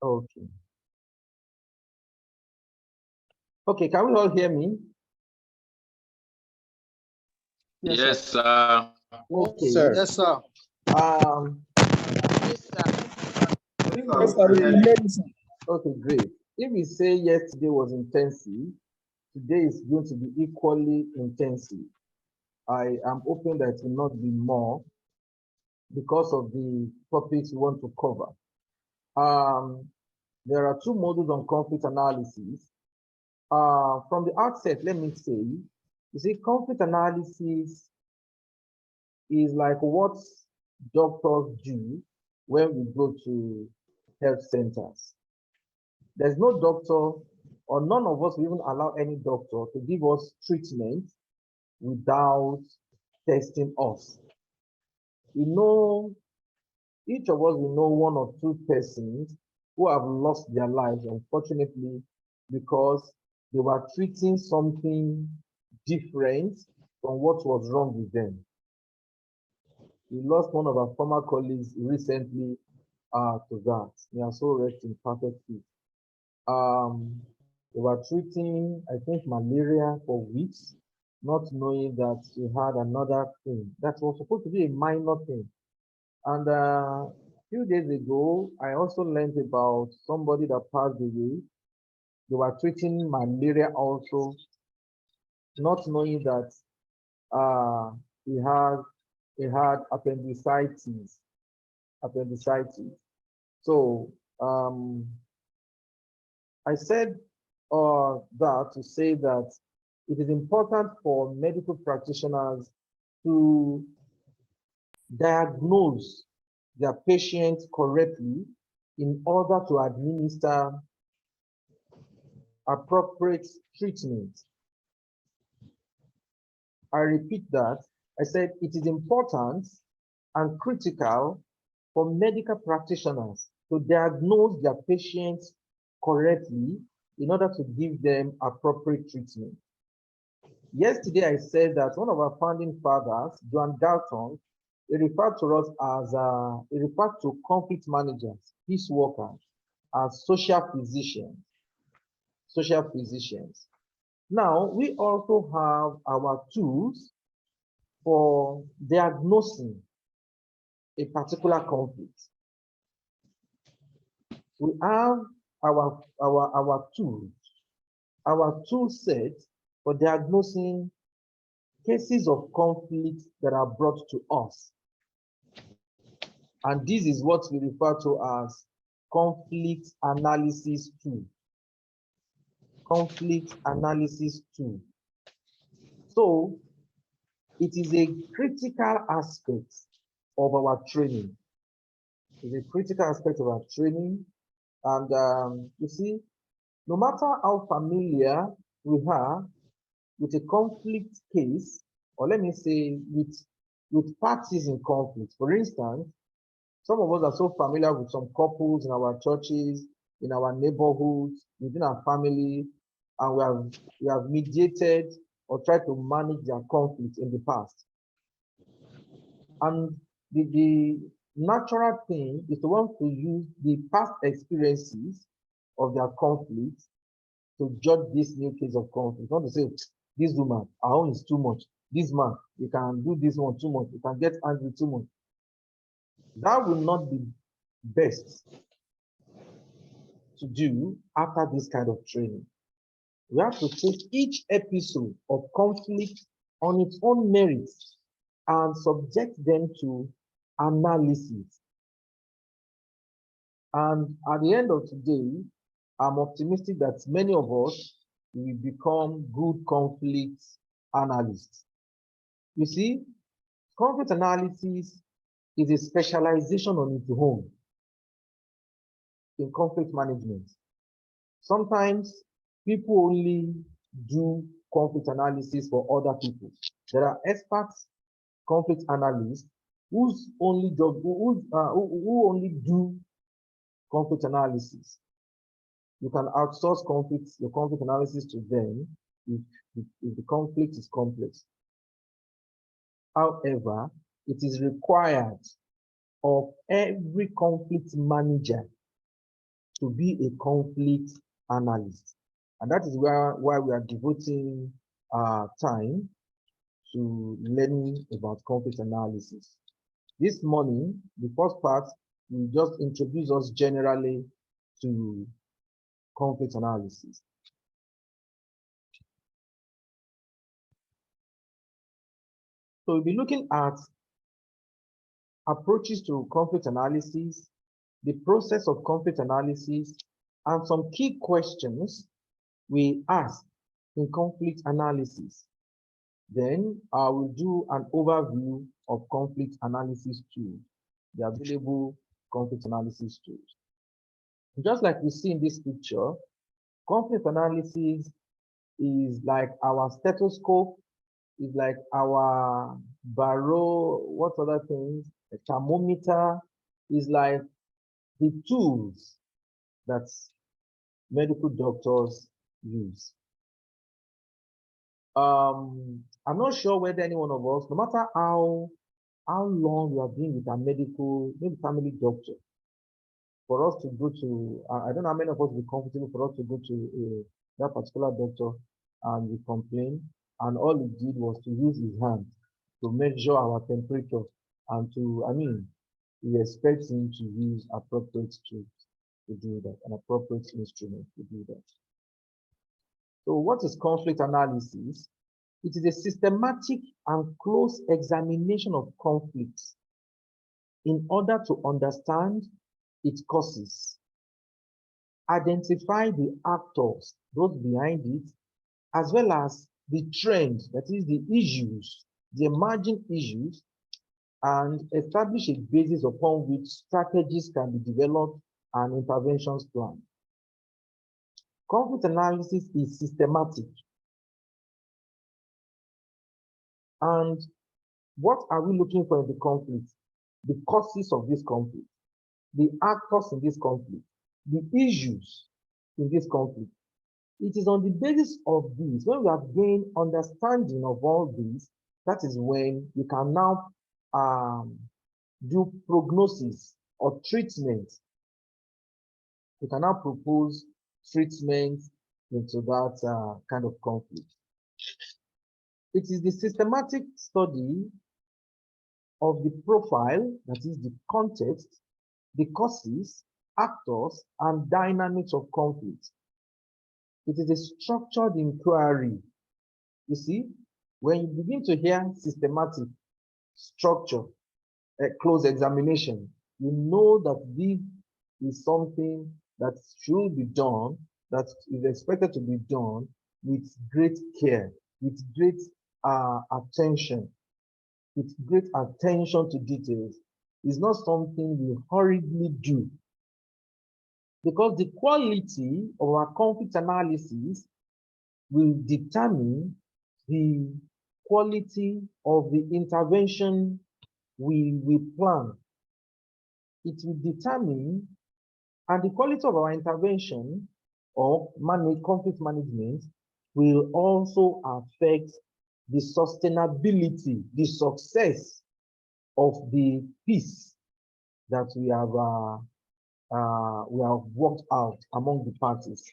Okay. Okay, can we all hear me? Yes, sir. Okay. Sir. Yes, sir. Yes, sir. Yes, sir. We can hear you, sir. Okay, great. If we say yesterday was intensive, today is going to be equally intensive. I am hoping that it will not be more because of the topics we want to cover. There are two modules on conflict analysis. From the outset, let me say, you see, conflict analysis is like what doctors do when we go to health centers. There's no doctor, or none of us will even allow any doctor to give us treatment without testing us. We know, each of us will know one or two persons who have lost their lives, unfortunately, because they were treating something different from what was wrong with them. We lost one of our former colleagues recently to that. They are so rest in perfect peace. They were treating, I think, malaria for weeks, not knowing that he had another thing that was supposed to be a minor thing. And a few days ago, I also learned about somebody that passed away. They were treating malaria also, not knowing that uh, he had appendicitis. So I said that to say that it is important for medical practitioners to diagnose their patients correctly in order to administer appropriate treatment. I repeat that. I said it is important and critical for medical practitioners to diagnose their patients correctly in order to give them appropriate treatment. Yesterday, I said that one of our founding fathers, John Galton, he referred to us as, he referred to conflict managers, peace workers, as social physicians. Social physicians. Now, we also have our tools for diagnosing a particular conflict. We have our tools, our tool set for diagnosing cases of conflict that are brought to us. And this is what we refer to as conflict analysis tool. Conflict analysis tool. So it is a critical aspect of our training. It's a critical aspect of our training. And you see, no matter how familiar we are with a conflict case, or let me say with parties in conflict. For instance, some of us are so familiar with some couples in our churches, in our neighborhoods, within our family, and we have mediated or tried to manage their conflict in the past. And the natural thing is to want to use the past experiences of their conflict to judge this new case of conflict. Not to say, this woman, our own is too much. This man, you can do this one too much. You can get angry too much. That will not be best to do after this kind of training. We have to take each episode of conflict on its own merits and subject them to analysis. And at the end of today, I'm optimistic that many of us will become good conflict analysts. You see, conflict analysis is a specialization on its own in conflict management. Sometimes people only do conflict analysis for other people. There are experts, conflict analysts, whose only job, who only do conflict analysis. You can outsource your conflict analysis to them if the conflict is complex. However, it is required of every conflict manager to be a conflict analyst. And that is why we are devoting time to learning about conflict analysis. This morning, the first part will just introduce us generally to conflict analysis. So we'll be looking at approaches to conflict analysis, the process of conflict analysis, and some key questions we ask in conflict analysis. Then I will do an overview of conflict analysis tools, the available conflict analysis tools. Just like we see in this picture, conflict analysis is like our stethoscope, is like our barrow, what other things, a thermometer, is like the tools that medical doctors use. I'm not sure whether any one of us, no matter how long you have been with a medical, maybe family doctor, for us to go to, I don't know how many of us will be comfortable for us to go to that particular doctor and we complain, and all he did was to use his hand to measure our temperature and to, we expect him to use appropriate tools to do that, an appropriate instrument to do that. So what is conflict analysis? It is a systematic and close examination of conflicts in order to understand its causes, identify the actors, those behind it, as well as the trend, that is the issues, the emerging issues, and establish a basis upon which strategies can be developed and interventions planned. Conflict analysis is systematic. And what are we looking for in the conflict? The causes of this conflict, the actors in this conflict, the issues in this conflict. It is on the basis of these, when we have gained understanding of all these, that is when we can now do prognosis or treatment. We can now propose treatment into that kind of conflict. It is the systematic study of the profile, that is the context, the causes, actors, and dynamics of conflict. It is a structured inquiry. You see, when you begin to hear systematic, structure, close examination, you know that this is something that should be done, that is expected to be done with great care, with great attention, with great attention to details. It's not something we hurriedly do. Because the quality of our conflict analysis will determine the quality of the intervention we plan. It will determine, and the quality of our intervention or conflict management will also affect the sustainability, the success of the peace that we have worked out among the parties.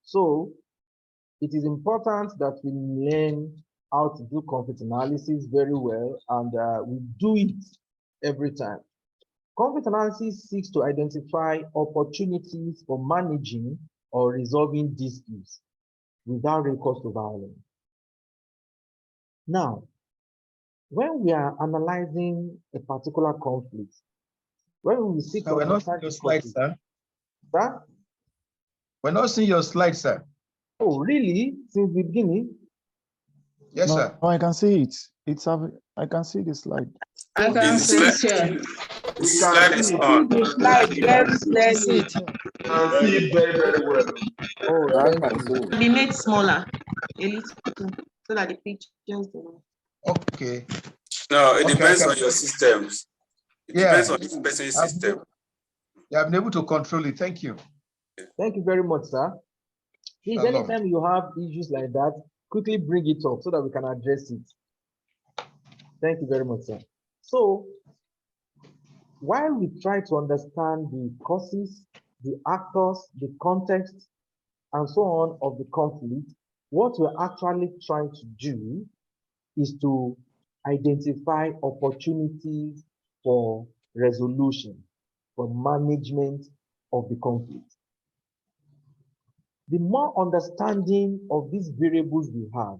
So it is important that we learn how to do conflict analysis very well, and we do it every time. Conflict analysis seeks to identify opportunities for managing or resolving disputes without recourse to violence. Now, when we are analyzing a particular conflict, when we seek to we're not seeing your slides, sir. Sir? We're not seeing your slides, sir. Oh, really? Since the beginning? Yes, sir. No, I can see it. I can see the slide. I can see it. The slide is on. The slide very clearly. I see it very, very well. Oh, thank you. Be made smaller a little so that the pictures do. Okay. No, it Okay, depends on your systems. It depends on each person's system. Yeah, I've been able to control it. Thank you. Thank you very much, sir. Please, anytime you have issues like that, quickly bring it up so that we can address it. Thank you very much, sir. So while we try to understand the causes, the actors, the context, and so on of the conflict, what we're actually trying to do is to identify opportunities for resolution, for management of the conflict. The more understanding of these variables we have,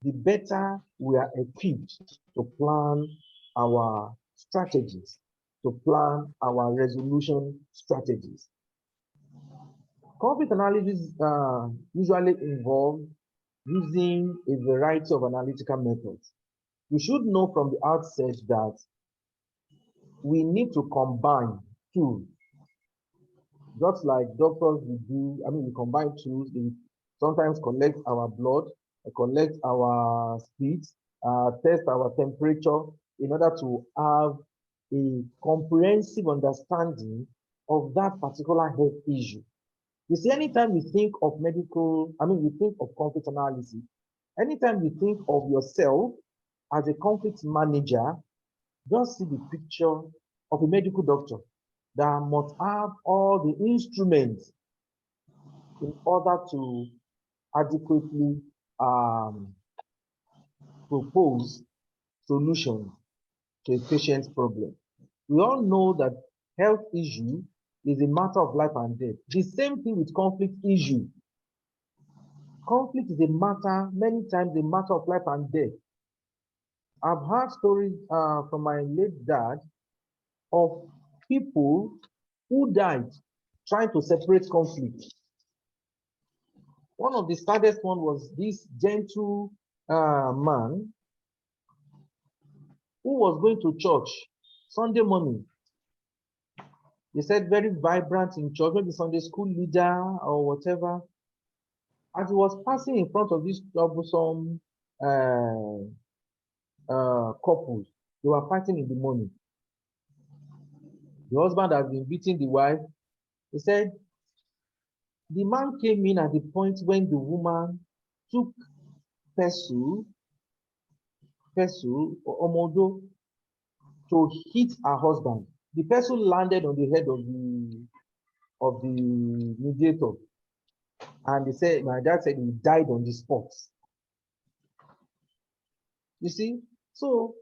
the better we are equipped to plan our strategies, to plan our resolution strategies. Conflict analysis usually involves using a variety of analytical methods. You should know from the outset that we need to combine tools, just like doctors will do. I mean, we combine tools. We sometimes collect our blood, collect our spit, test our temperature in order to have a comprehensive understanding of that particular health issue. You see, anytime we think of medical, I mean, we think of conflict analysis, anytime you think of yourself as a conflict manager, just see the picture of a medical doctor that must have all the instruments in order to adequately propose solutions to a patient's problem. We all know that health issue is a matter of life and death. The same thing with conflict issue. Conflict is a matter, many times a matter of life and death. I've heard stories from my late dad of people who died trying to separate conflict. One of the saddest one was this gentle man who was going to church Sunday morning. They said very vibrant in church, maybe Sunday school leader or whatever. As he was passing in front of this troublesome couple, they were fighting in the morning. The husband has been beating the wife. He said the man came in at the point when the woman took pestle or omodo to hit her husband. The pestle landed on the head of the mediator, and they said, my dad said he died on the spot. You see, so,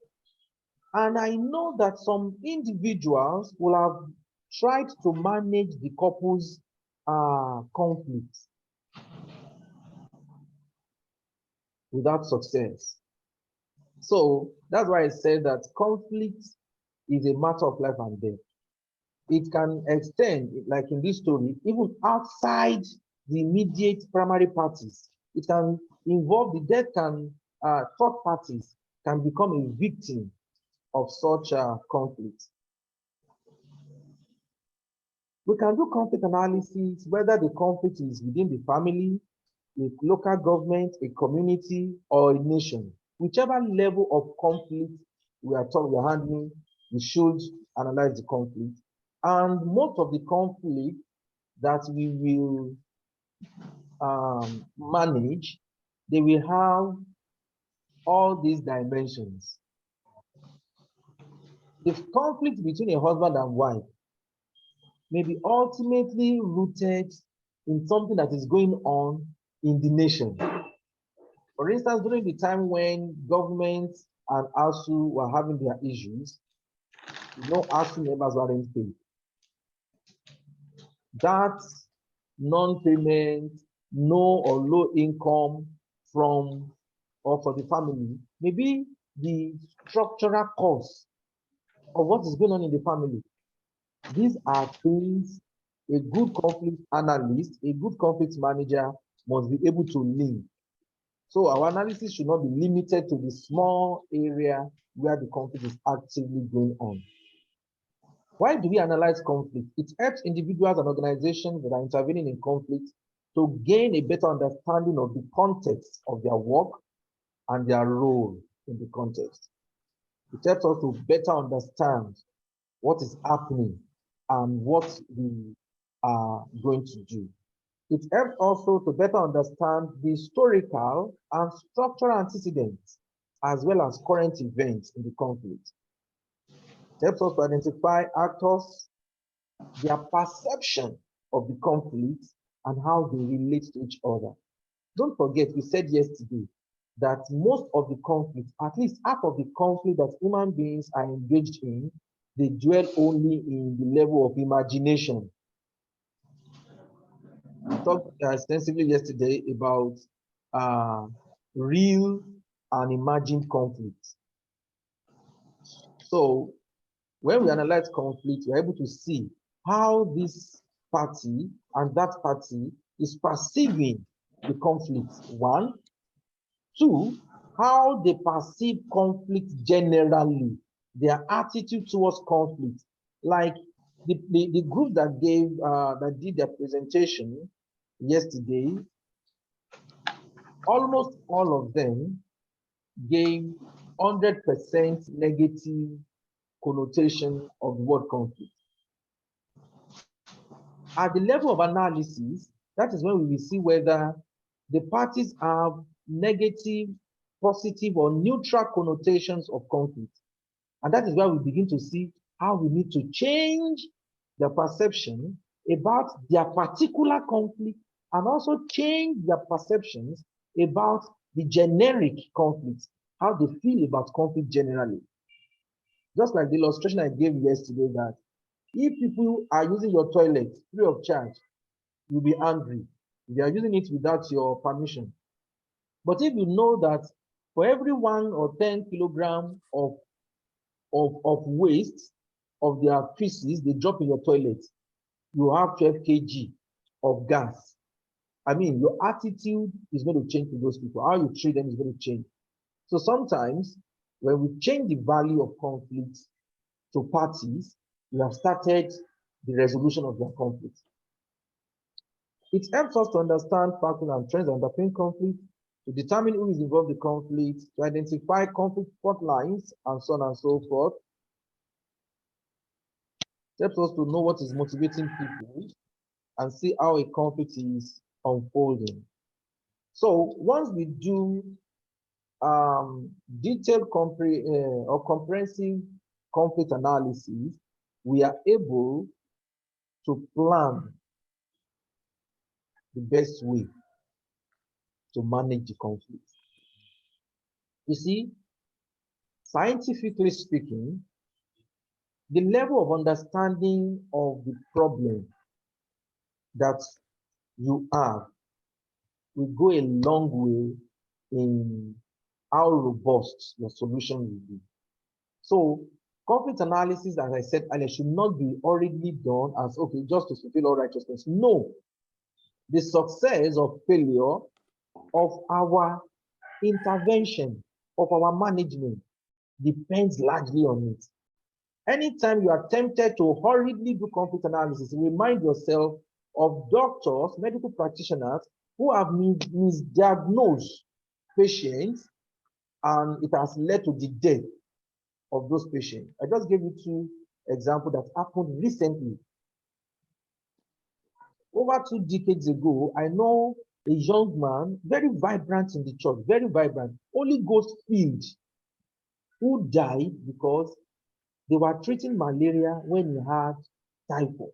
and I know that some individuals will have tried to manage the couple's conflict without success. So that's why I said that conflict is a matter of life and death. It can extend, like in this story, even outside the immediate primary parties. It can involve the death, can third parties can become a victim of such conflict. We can do conflict analysis, whether the conflict is within the family, a local government, a community, or a nation. Whichever level of conflict we are handling, we should analyze the conflict. And most of the conflict that we will manage, they will have all these dimensions. The conflict between a husband and wife may be ultimately rooted in something that is going on in the nation. For instance, during the time when government and ASU were having their issues, no ASU members weren't paid. That non-payment, no or low income from or for the family may be the structural cause of what is going on in the family. These are things a good conflict analyst, a good conflict manager must be able to link. So our analysis should not be limited to the small area where the conflict is actively going on. Why do we analyze conflict? It helps individuals and organizations that are intervening in conflict to gain a better understanding of the context of their work and their role in the context. It helps us to better understand what is happening and what we are going to do. It helps also to better understand the historical and structural antecedents, as well as current events in the conflict. Helps us to identify actors, their perception of the conflict, and how they relate to each other. Don't forget, we said yesterday that most of the conflict, at least half of the conflict that human beings are engaged in, they dwell only in the level of imagination. We talked extensively yesterday about real and imagined conflicts. So when we analyze conflict, we're able to see how this party and that party is perceiving the conflict. One. Two, how they perceive conflict generally, their attitude towards conflict. Like the group that did their presentation yesterday, almost all of them gave 100% negative connotation of the word conflict. At the level of analysis, that is when we will see whether the parties have negative, positive, or neutral connotations of conflict. And that is where we begin to see how we need to change the perception about their particular conflict and also change their perceptions about the generic conflict, how they feel about conflict generally. Just like the illustration I gave yesterday, that if people are using your toilet free of charge, you'll be angry. They are using it without your permission. But if you know that for every 1 or 10 kilogram of waste of their feces they drop in your toilet, you have 12 kg of gas. I mean, your attitude is going to change to those people. How you treat them is going to change. So sometimes when we change the value of conflict to parties, we have started the resolution of their conflict. It helps us to understand patterns and trends underpinning conflict, to determine who is involved in conflict, to identify conflict fault lines, and so on and so forth. It helps us to know what is motivating people and see how a conflict is unfolding. So once we do detailed or comprehensive conflict analysis, we are able to plan the best way to manage the conflict. You see, scientifically speaking, the level of understanding of the problem that you have will go a long way in how robust your solution will be. So conflict analysis, as I said earlier, should not be already done as, okay, just to fulfill all righteousness. No. The success or failure of our intervention, of our management, depends largely on it. Anytime you are tempted to hurriedly do conflict analysis, remind yourself of doctors, medical practitioners who have misdiagnosed patients, and it has led to the death of those patients. I just gave you 2 examples that happened recently. Over 2 decades ago, I know a young man, very vibrant in the church, very vibrant, Holy Ghost filled, who died because they were treating malaria when he had typhoid.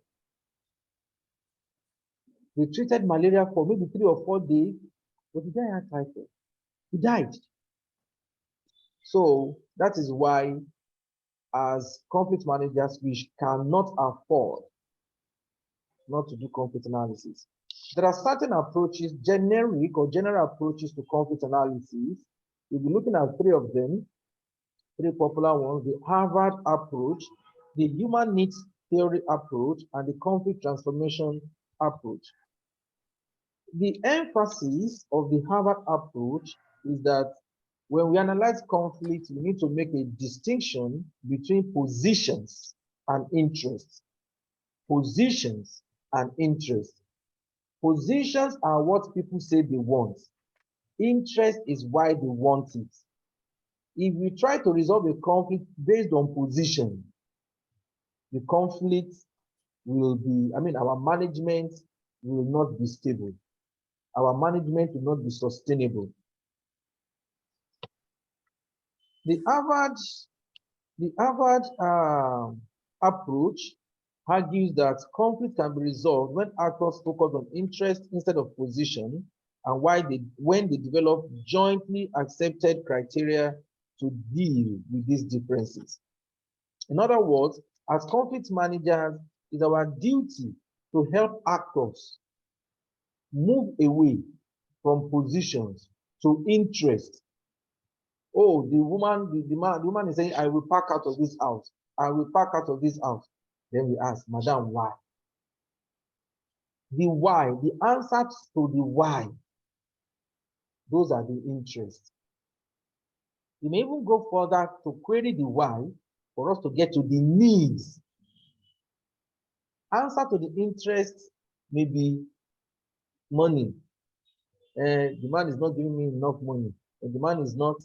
They treated malaria for maybe 3 or 4 days, but the guy had typhoid. He died. So that is why, as conflict managers, we cannot afford not to do conflict analysis. There are certain approaches, generic or general approaches to conflict analysis. We'll be looking at 3 of them, 3 popular ones: the Harvard approach, the human needs theory approach, and the conflict transformation approach. The emphasis of the Harvard approach is that when we analyze conflict, we need to make a distinction between positions and interests. Positions and interests. Positions are what people say they want. Interest is why they want it. If we try to resolve a conflict based on position, the conflict will be, our management will not be stable. Our management will not be sustainable. The Harvard The Harvard approach argues that conflict can be resolved when actors focus on interest instead of position, and when they develop jointly accepted criteria to deal with these differences. In other words, as conflict managers, it's our duty to help actors move away from positions to interest. Oh, the woman is saying, I will pack out of this house. I will pack out of this house. Then we ask, Madam, why? The why, the answer to the why, those are the interests. You may even go further to query the why for us to get to the needs. Answer to the interest may be money. The man is not giving me enough money. The man is not.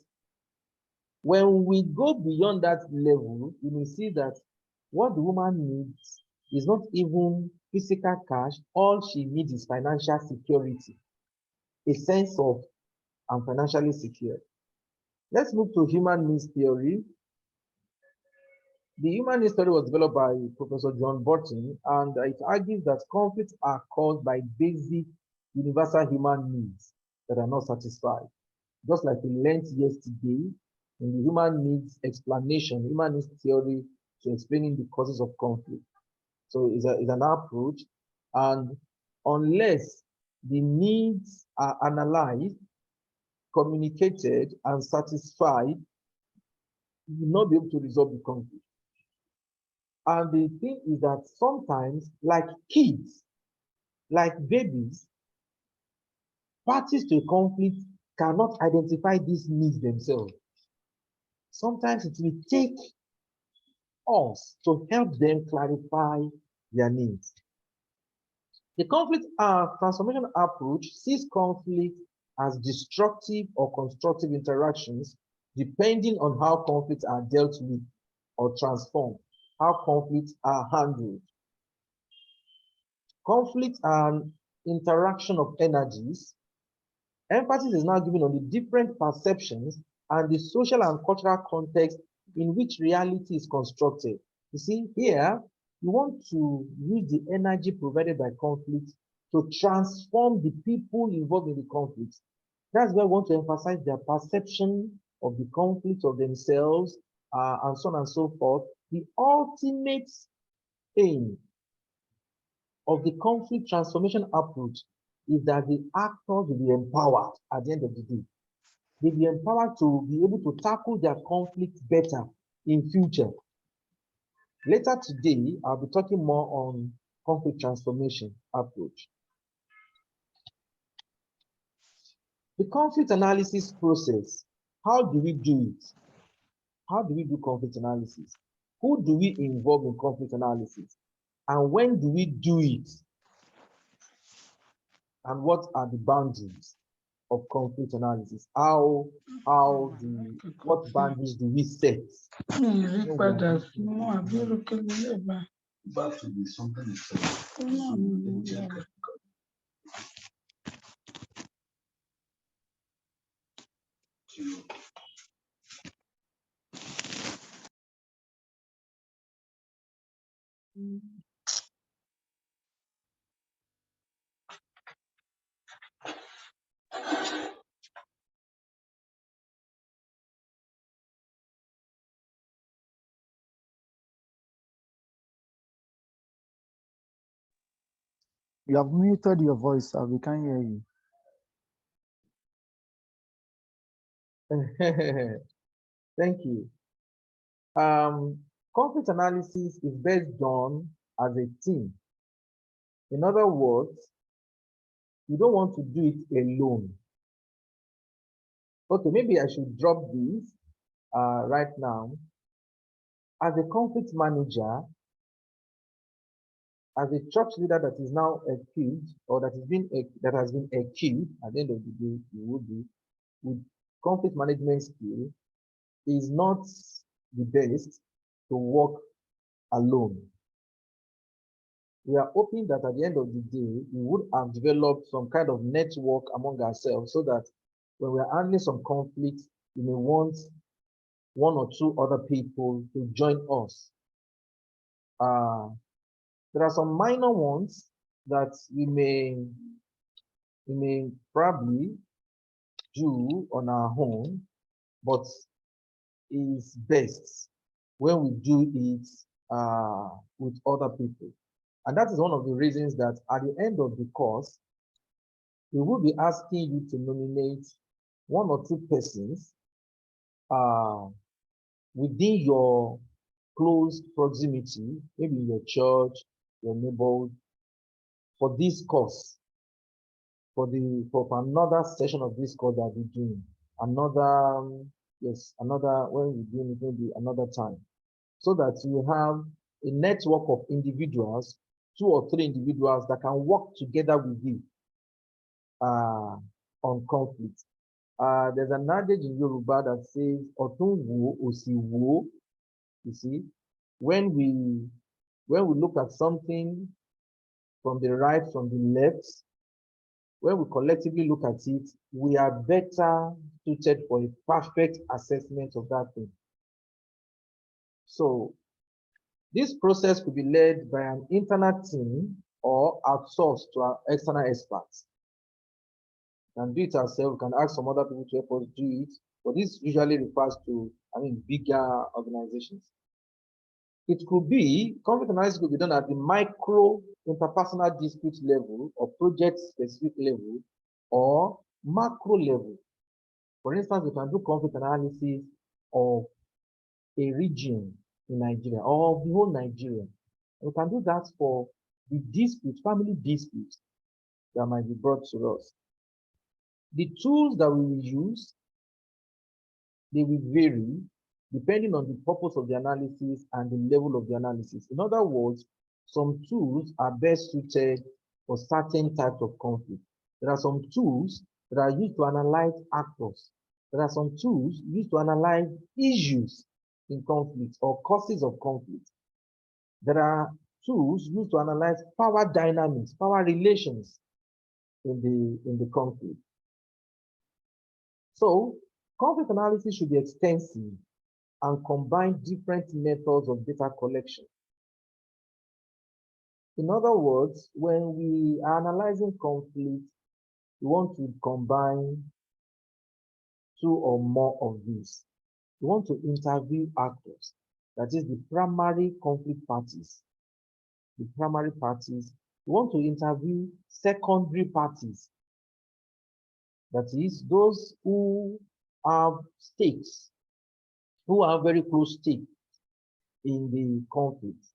When we go beyond that level, you will see that what the woman needs is not even physical cash. All she needs is financial security, a sense of I'm financially secure. Let's move to human needs theory. The human needs theory was developed by Professor John Burton, and it argues that conflicts are caused by basic universal human needs that are not satisfied. Just like we learned yesterday in the human needs explanation, human needs theory to explaining the causes of conflict. So it's an approach, and unless the needs are analyzed, communicated, and satisfied, you will not be able to resolve the conflict. And the thing is that sometimes, like kids, like babies, parties to a conflict cannot identify these needs themselves. Sometimes it will take us to help them clarify their needs. The conflict transformation approach sees conflict as destructive or constructive interactions depending on how conflicts are dealt with or transformed, how conflicts are handled. Conflict and interaction of energies. Emphasis is now given on the different perceptions and the social and cultural context in which reality is constructed. You see, here, you want to use the energy provided by conflict to transform the people involved in the conflict. That's why I want to emphasize their perception of the conflict of themselves, and so on and so forth. The ultimate aim of the conflict transformation approach is that the actors will be empowered at the end of the day. They'll be empowered to be able to tackle their conflict better in future. Later today, I'll be talking more on conflict transformation approach. The conflict analysis process, how do we do it? How do we do conflict analysis? Who do we involve in conflict analysis? And when do we do it? And what are the boundaries of conflict analysis? What boundaries do we set? Back to be something You have muted your voice, sir. We can't hear you. Thank you. Conflict analysis is best done as a team. In other words, you don't want to do it alone. Okay, maybe I should drop this right now. As a conflict manager, as a church leader that is now accused, or that has been accused, at the end of the day, you would be with conflict management skill, is not the best to work alone. We are hoping that at the end of the day, we would have developed some kind of network among ourselves so that when we are handling some conflicts, we may want one or two other people to join us. There are some minor ones that we may probably do on our own, but is best when we do it with other people. And that is one of the reasons that at the end of the course, we will be asking you to nominate one or two persons within your close proximity, maybe in your church, your neighborhood, for this course, for another session of this course that we're doing, another when we do it, maybe another time, so that you have a network of individuals, 2 or 3 individuals that can work together with you on conflict. There's an adage in Yoruba that says, "Otun wo, osi wo." You see, when we look at something from the right, from the left, when we collectively look at it, we are better suited for a perfect assessment of that thing. So this process could be led by an internal team or outsourced to our external experts. We can do it ourselves, we can ask some other people to help us do it, but this usually refers to, bigger organizations. It could be, conflict analysis could be done at the micro interpersonal dispute level or project specific level or macro level. For instance, we can do conflict analysis of a region in Nigeria or of the whole Nigeria. We can do that for the dispute, family disputes that might be brought to us. The tools that we will use, they will vary depending on the purpose of the analysis and the level of the analysis. In other words, some tools are best suited for certain types of conflict. There are some tools that are used to analyze actors. There are some tools used to analyze issues in conflict or causes of conflict. There are tools used to analyze power dynamics, power relations in the conflict. So, conflict analysis should be extensive and combine different methods of data collection. In other words, when we are analyzing conflict, we want to combine 2 or more of these. We want to interview actors, that is the primary conflict parties. The primary parties. We want to interview secondary parties, that is those who have stakes, who are very close stake in the conflict,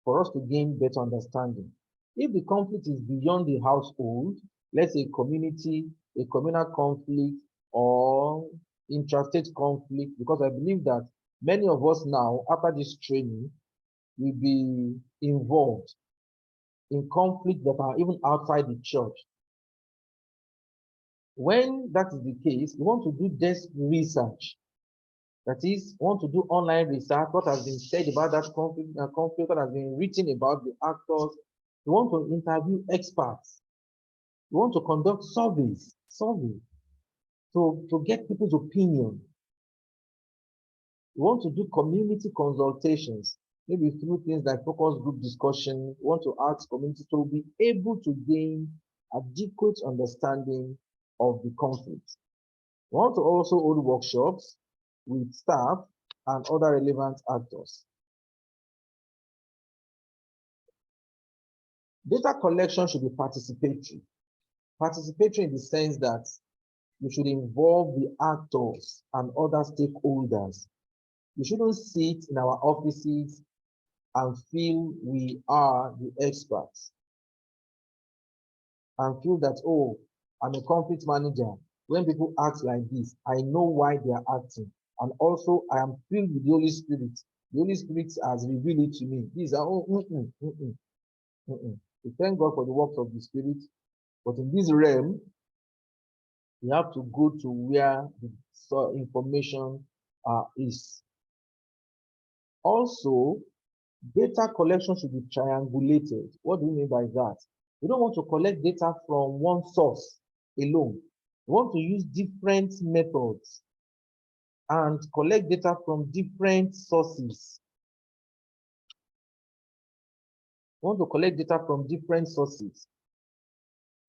for us to gain better understanding. If the conflict is beyond the household, let's say community, a communal conflict or intrastate conflict, because I believe that many of us now, after this training, will be involved in conflict that are even outside the church. When that is the case, we want to do desk research. That is, want to do online research, what has been said about that conflict, what has been written about the actors. We want to interview experts. We want to conduct surveys to get people's opinion. We want to do community consultations, maybe through things like focus group discussion. We want to ask community to be able to gain adequate understanding of the conflict. We want to also hold workshops with staff and other relevant actors. Data collection should be participatory. Participatory in the sense that we should involve the actors and other stakeholders. We shouldn't sit in our offices and feel we are the experts and feel that, oh, I'm a conflict manager. When people act like this, I know why they are acting. And also, I am filled with the Holy Spirit. The Holy Spirit has revealed it to me. These are, We thank God for the works of the Spirit. But in this realm, we have to go to where the information is. Also, data collection should be triangulated. What do we mean by that? We don't want to collect data from one source alone. We want to use different methods and collect data from different sources. We want to collect data from different sources.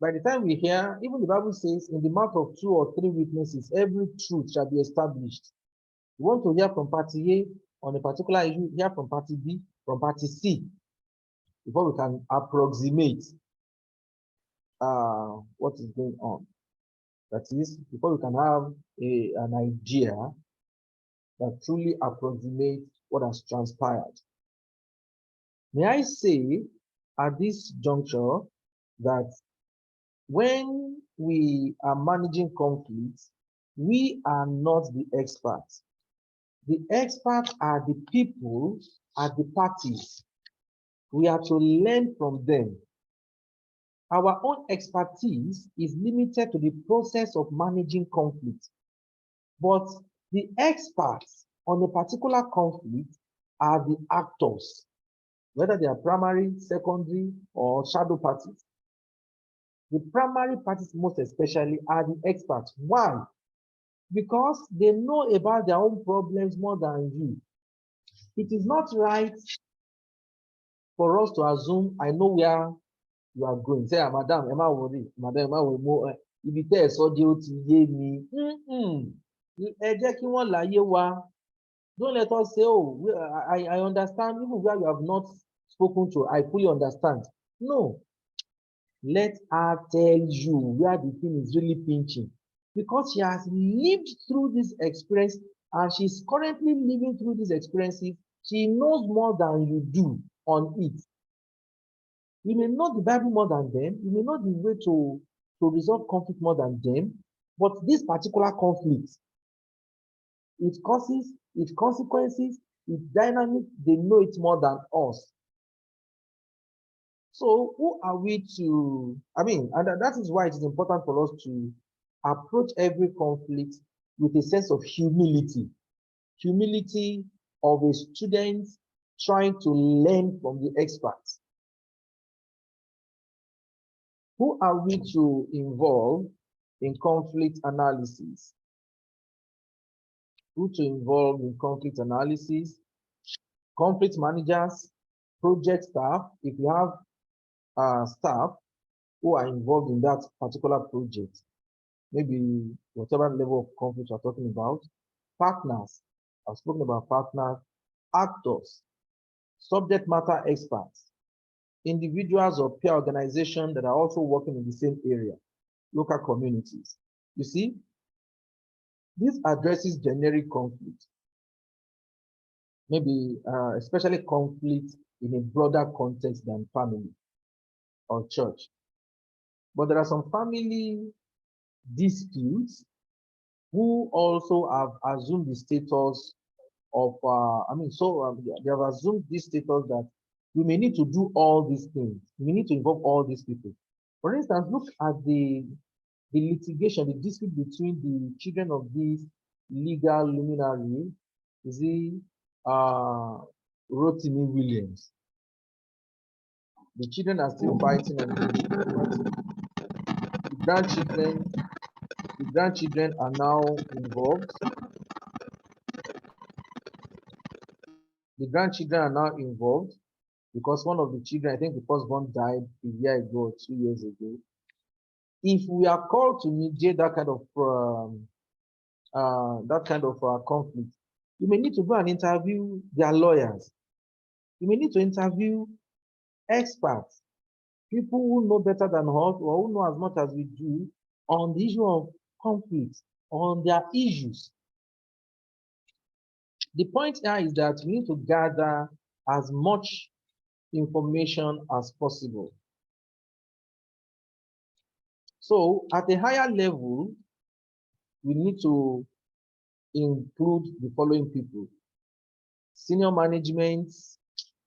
By the time we hear, even the Bible says, in the mouth of 2 or 3 witnesses, every truth shall be established. We want to hear from party A on a particular issue, hear from party B, from party C, before we can approximate what is going on. That is, before we can have an idea that truly approximates what has transpired. May I say at this juncture that when we are managing conflicts, we are not the experts. The experts are the people at the parties. We are to learn from them. Our own expertise is limited to the process of managing conflict. But the experts on a particular conflict are the actors, whether they are primary, secondary, or shadow parties. The primary parties, most especially, are the experts. Why? Because they know about their own problems more than you. It is not right for us to assume, I know where you are going. Say, madam, am I worried? Madam, am I worried? If you tell us, don't let us say, oh, I understand, even where you have not spoken to, I fully understand. No. Let her tell you where the thing is really pinching. Because she has lived through this experience and she's currently living through these experiences, she knows more than you do on it. You may know the Bible more than them, you may know the way to resolve conflict more than them, but this particular conflict, its causes, its consequences, its dynamic, they know it more than us. So who are we to, and that is why it is important for us to approach every conflict with a sense of humility. Humility of a student trying to learn from the experts. Who are we to involve in conflict analysis? Who to involve in conflict analysis? Conflict managers, project staff, if you have staff who are involved in that particular project, maybe whatever level of conflict we're talking about, partners, I've spoken about partners, actors, subject matter experts, individuals or peer organizations that are also working in the same area, local communities. You see, this addresses generic conflict, maybe especially conflict in a broader context than family or church. But there are some family disputes who also have assumed the status of, they have assumed this status that we may need to do all these things. We need to involve all these people. For instance, look at the litigation, the dispute between the children of these legal luminary, is it Rotimi Williams. The children are still fighting on the grandchildren. The grandchildren are now involved. The grandchildren are now involved because one of the children, I think the firstborn, died a year ago or 2 years ago. If we are called to mediate that kind of conflict, you may need to go and interview their lawyers. You may need to interview experts, people who know better than us or who know as much as we do on the issue of conflict, on their issues. The point here is that we need to gather as much information as possible. So at a higher level, we need to include the following people: senior management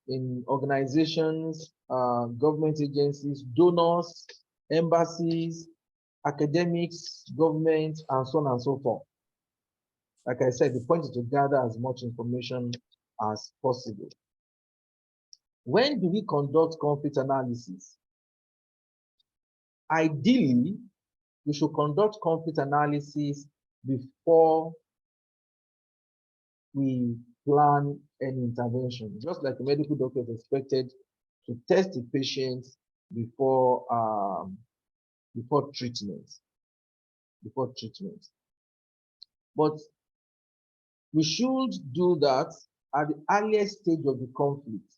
in organizations, government agencies, donors, embassies, academics, government, and so on and so forth. Like I said, the point is to gather as much information as possible. When do we conduct conflict analysis? Ideally, we should conduct conflict analysis before we plan an intervention. Just like a medical doctor is expected to test the patient before before treatment. But we should do that at the earliest stage of the conflict.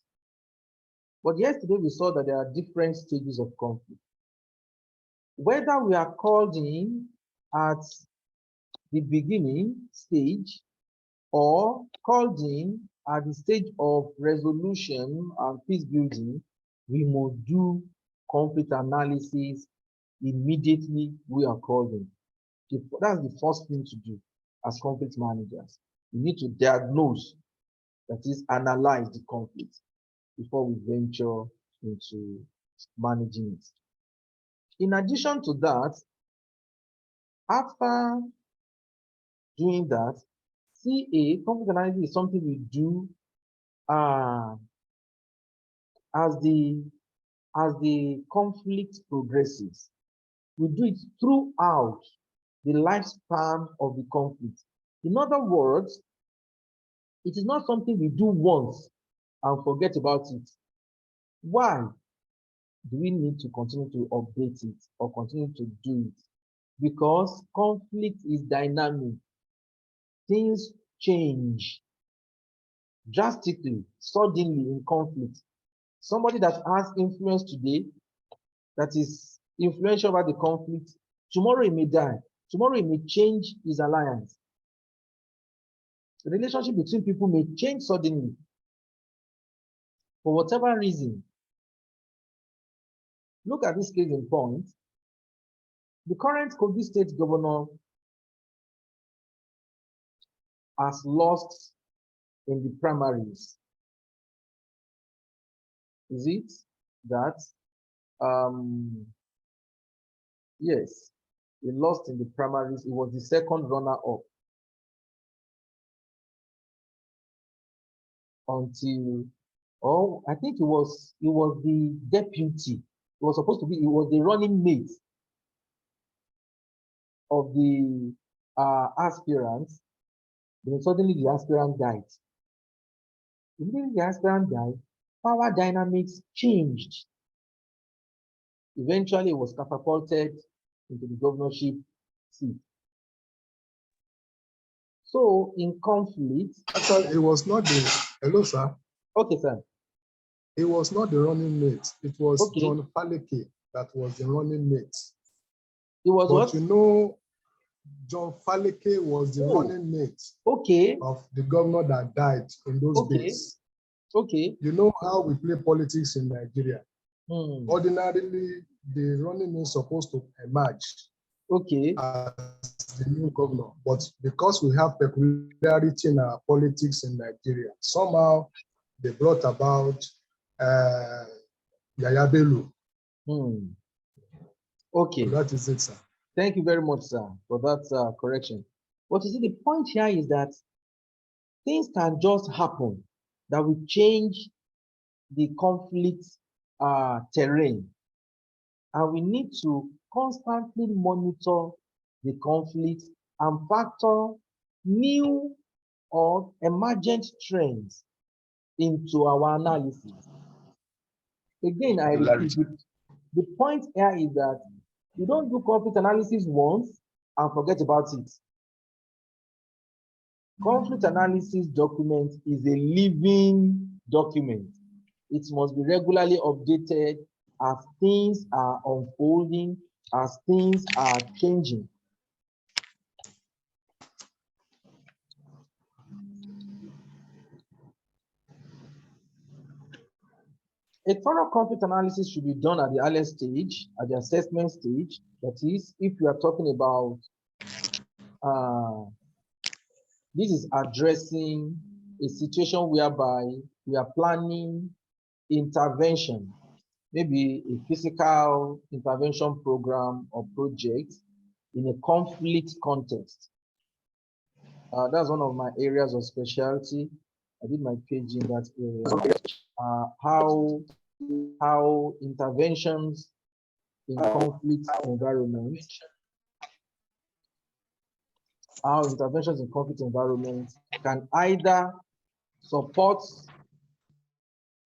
But yesterday we saw that there are different stages of conflict. Whether we are called in at the beginning stage or called in at the stage of resolution and peace building, we must do conflict analysis immediately we are called in. That's the first thing to do as conflict managers. We need to diagnose, that is, analyze the conflict before we venture into managing it. In addition to that, after doing that, CA, conflict analysis, is something we do as the conflict progresses. We do it throughout the lifespan of the conflict. In other words, it is not something we do once and forget about it. Why do we need to continue to update it or continue to do it? Because conflict is dynamic. Things change drastically, suddenly in conflict. Somebody that has influence today, that is influential about the conflict, tomorrow he may die. Tomorrow he may change his alliance. The relationship between people may change suddenly for whatever reason. Look at this case in point. The current Kogi State governor has lost in the primaries. Is it that? Yes, he lost in the primaries. He was the second runner-up until, oh, I think it was the deputy. It was supposed to be, it was the running mate of the aspirants. Then suddenly the aspirant died. Immediately the aspirant died, power dynamics changed. Eventually, it was catapulted into the governorship seat. So, in conflict, Actually, it was not the, hello, sir. Okay, sir. It was not the running mate. It was Okay. John Faleke that was the running mate. It was But what? you know, John Faleke was the running mate Okay. of the governor that died in those days. Okay. You know how we play politics in Nigeria. Hmm. Ordinarily, the running mate is supposed to emerge Okay. as the new governor. But because we have peculiarity in our politics in Nigeria, somehow they brought about Yaya Bello. Hmm. Okay. So that is it, sir. Thank you very much, sir, for that correction. But you see, the point here is that things can just happen that will change the conflict terrain. And we need to constantly monitor the conflict and factor new or emergent trends into our analysis. Again, I repeat, the point here is that you don't do conflict analysis once and forget about it. Conflict analysis document is a living document. It must be regularly updated as things are unfolding, as things are changing. A thorough conflict analysis should be done at the earliest stage, at the assessment stage. That is, if you are talking about, this is addressing a situation whereby we are planning intervention, maybe a physical intervention program or project in a conflict context. That's one of my areas of specialty. I did my PhD in that area. How interventions in conflict environments how interventions in conflict environments can either support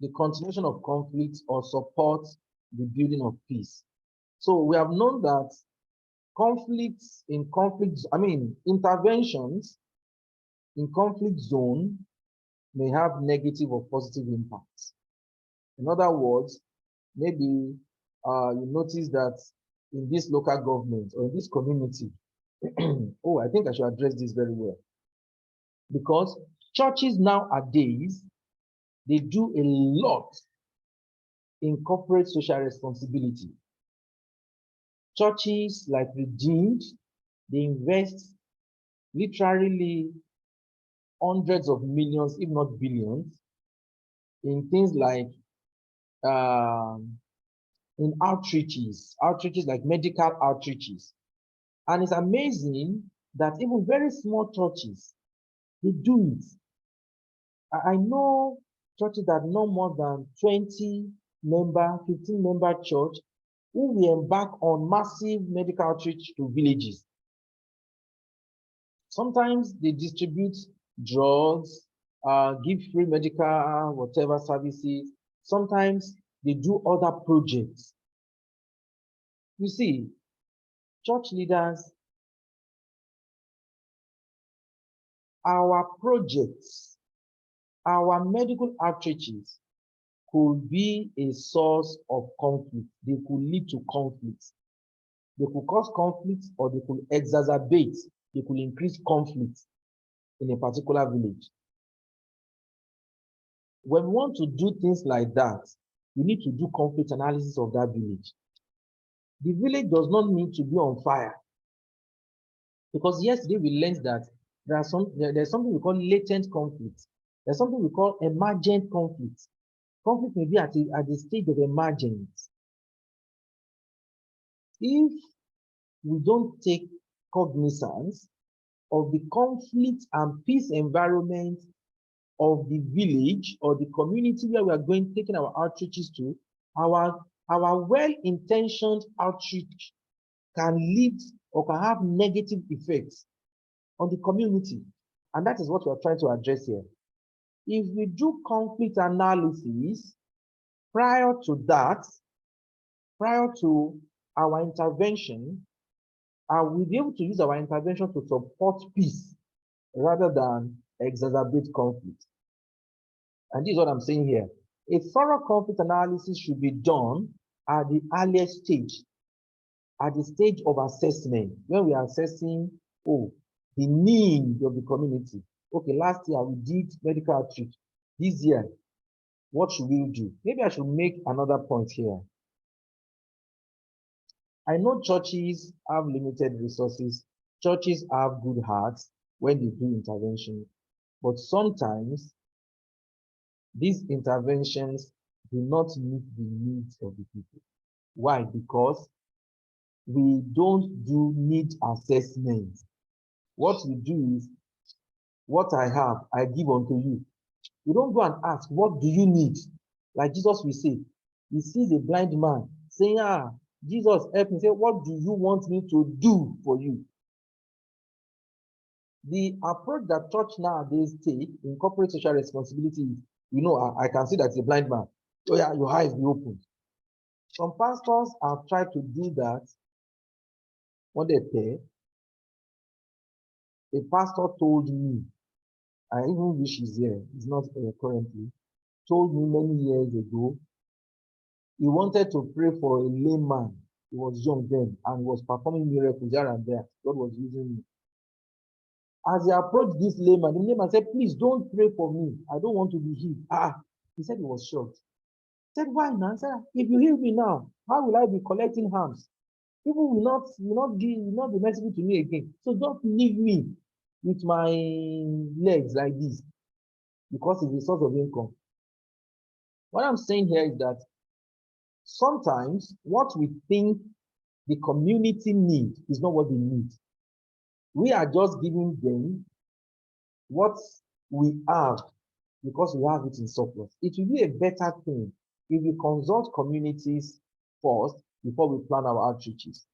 the continuation of conflict or support the building of peace. So we have known that interventions in conflict zone may have negative or positive impacts. In other words, maybe you notice that in this local government or in this community, oh, I think I should address this very well. Because churches nowadays, they do a lot in corporate social responsibility. Churches like Redeemed, they invest literally hundreds of millions, if not billions, in things like in outreaches like medical outreaches. And it's amazing that even very small churches, they do it. I know churches that no more than 20 member, 15 member church who will embark on massive medical outreach to villages. Sometimes they distribute drugs, give free medical whatever services. Sometimes they do other projects. You see, church leaders, our projects, our medical outreaches could be a source of conflict. They could lead to conflict. They could cause conflict, or they could exacerbate, they could increase conflict in a particular village. When we want to do things like that, we need to do conflict analysis of that village. The village does not need to be on fire. Because yesterday we learned that there's something we call latent conflict. There's something we call emergent conflict. Conflict may be at the stage of emergence. If we don't take cognizance of the conflict and peace environment of the village or the community where we are taking our outreaches to, our well-intentioned outreach can lead or can have negative effects on the community. And that is what we are trying to address here. If we do conflict analysis prior to that, prior to our intervention, we'll be able to use our intervention to support peace rather than exacerbate conflict. And this is what I'm saying here. A thorough conflict analysis should be done at the earliest stage, at the stage of assessment, when we are assessing, the need of the community. Okay, last year we did medical outreach. This year, what should we do? Maybe I should make another point here. I know churches have limited resources. Churches have good hearts when they do intervention, but sometimes these interventions do not meet the needs of the people. Why? Because we don't do need assessment. What we do is, what I have, I give unto you. You don't go and ask, what do you need? Like Jesus will say, he sees a blind man saying, Jesus, help me. Say, what do you want me to do for you? The approach that church nowadays take in corporate social responsibility is, I can see that it's a blind man. Oh yeah, your eyes be open. Some pastors have tried to do that. One day, a pastor told me, I even wish he's here, he's not currently, told me many years ago, he wanted to pray for a layman. He was young then and was performing miracles here and there. God was using me. As he approached this layman, the layman said, please don't pray for me. I don't want to be healed. He said he was shocked. He said, why now? He said, if you heal me now, how will I be collecting harms? People will not be merciful to me again. So don't leave me with my legs like this, because it's a source of income. What I'm saying here is that sometimes what we think the community needs is not what they need. We are just giving them what we have because we have it in surplus. It will be a better thing if we consult communities first before we plan our outreaches.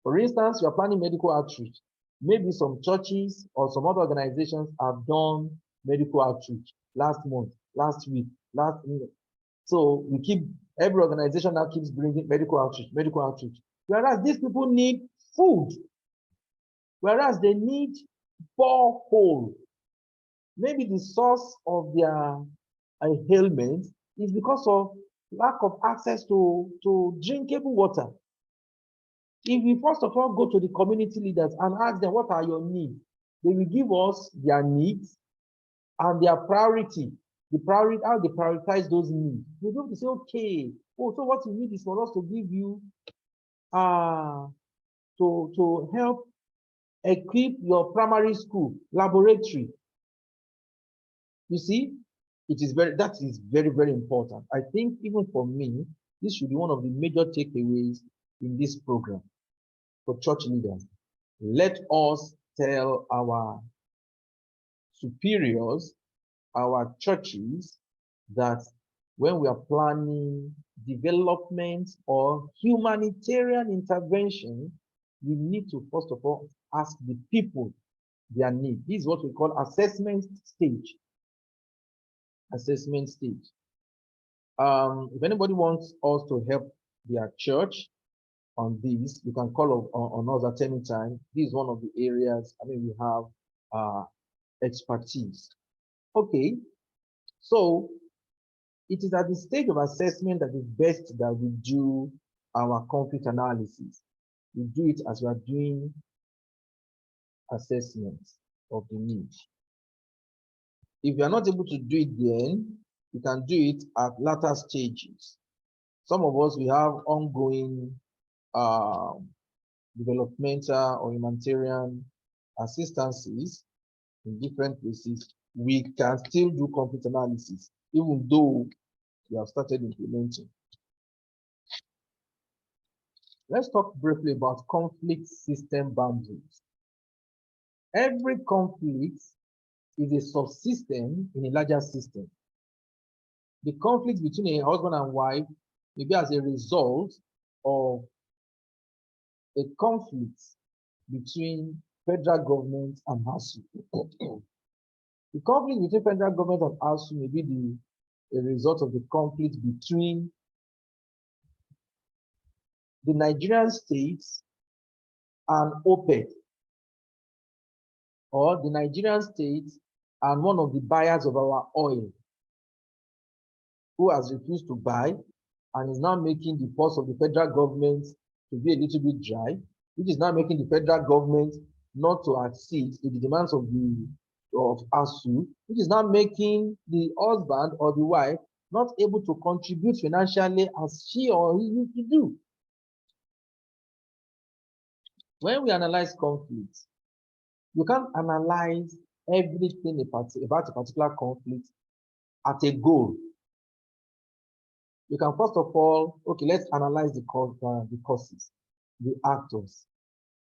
For instance, you are planning medical outreach. Maybe some churches or some other organizations have done medical outreach last month, last week, last year. So we keep, every organization now keeps bringing medical outreach, medical outreach. Whereas these people need food, whereas they need borehole. Maybe the source of their ailment is because of lack of access to drinkable water. If we first of all go to the community leaders and ask them, what are your needs? They will give us their needs and their priority. The priority, how they prioritize those needs. We don't say, okay, oh, so what you need is for us to give you to help equip your primary school laboratory. You see, that is very, very important. I think even for me, this should be one of the major takeaways in this program for church leaders. Let us tell our superiors, our churches, that when we are planning development or humanitarian intervention, we need to first of all ask the people their need. This is what we call assessment stage. Assessment stage. If anybody wants us to help their church on this, you can call on us at any time. This is one of the areas, we have expertise. Okay, so it is at the stage of assessment that it's best that we do our conflict analysis. We do it as we are doing assessments of the need. If you are not able to do it then, you can do it at later stages. Some of us, we have ongoing developmental or humanitarian assistances in different places. We can still do conflict analysis, even though we have started implementing. Let's talk briefly about conflict system boundaries. Every conflict is a subsystem in a larger system. The conflict between a husband and wife may be as a result of a conflict between federal government and ASU. The conflict between federal government and ASU may be a result of the conflict between the Nigerian states and OPEC, or the Nigerian states and one of the buyers of our oil, who has refused to buy and is now making the purse of the federal government to be a little bit dry, which is now making the federal government not to accede to the demands of ASU, which is now making the husband or the wife not able to contribute financially as she or he used to do. When we analyze conflicts, you can't analyze everything about a particular conflict at a goal. You can first of all, okay, let's analyze the causes, the actors.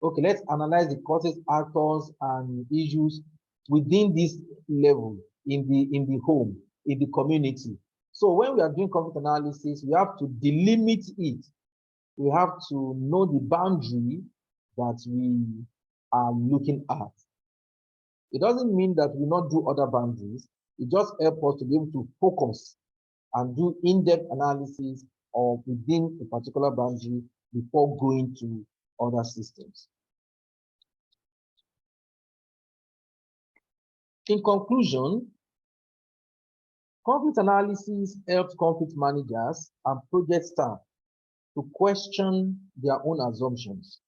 Okay, let's analyze the causes, actors, and issues within this level, in the home, in the community. So when we are doing conflict analysis, we have to delimit it. We have to know the boundary that we are looking at. It doesn't mean that we not do other boundaries. It just helps us to be able to focus and do in-depth analysis of within a particular boundary before going to other systems. In conclusion, conflict analysis helps conflict managers and project staff to question their own assumptions.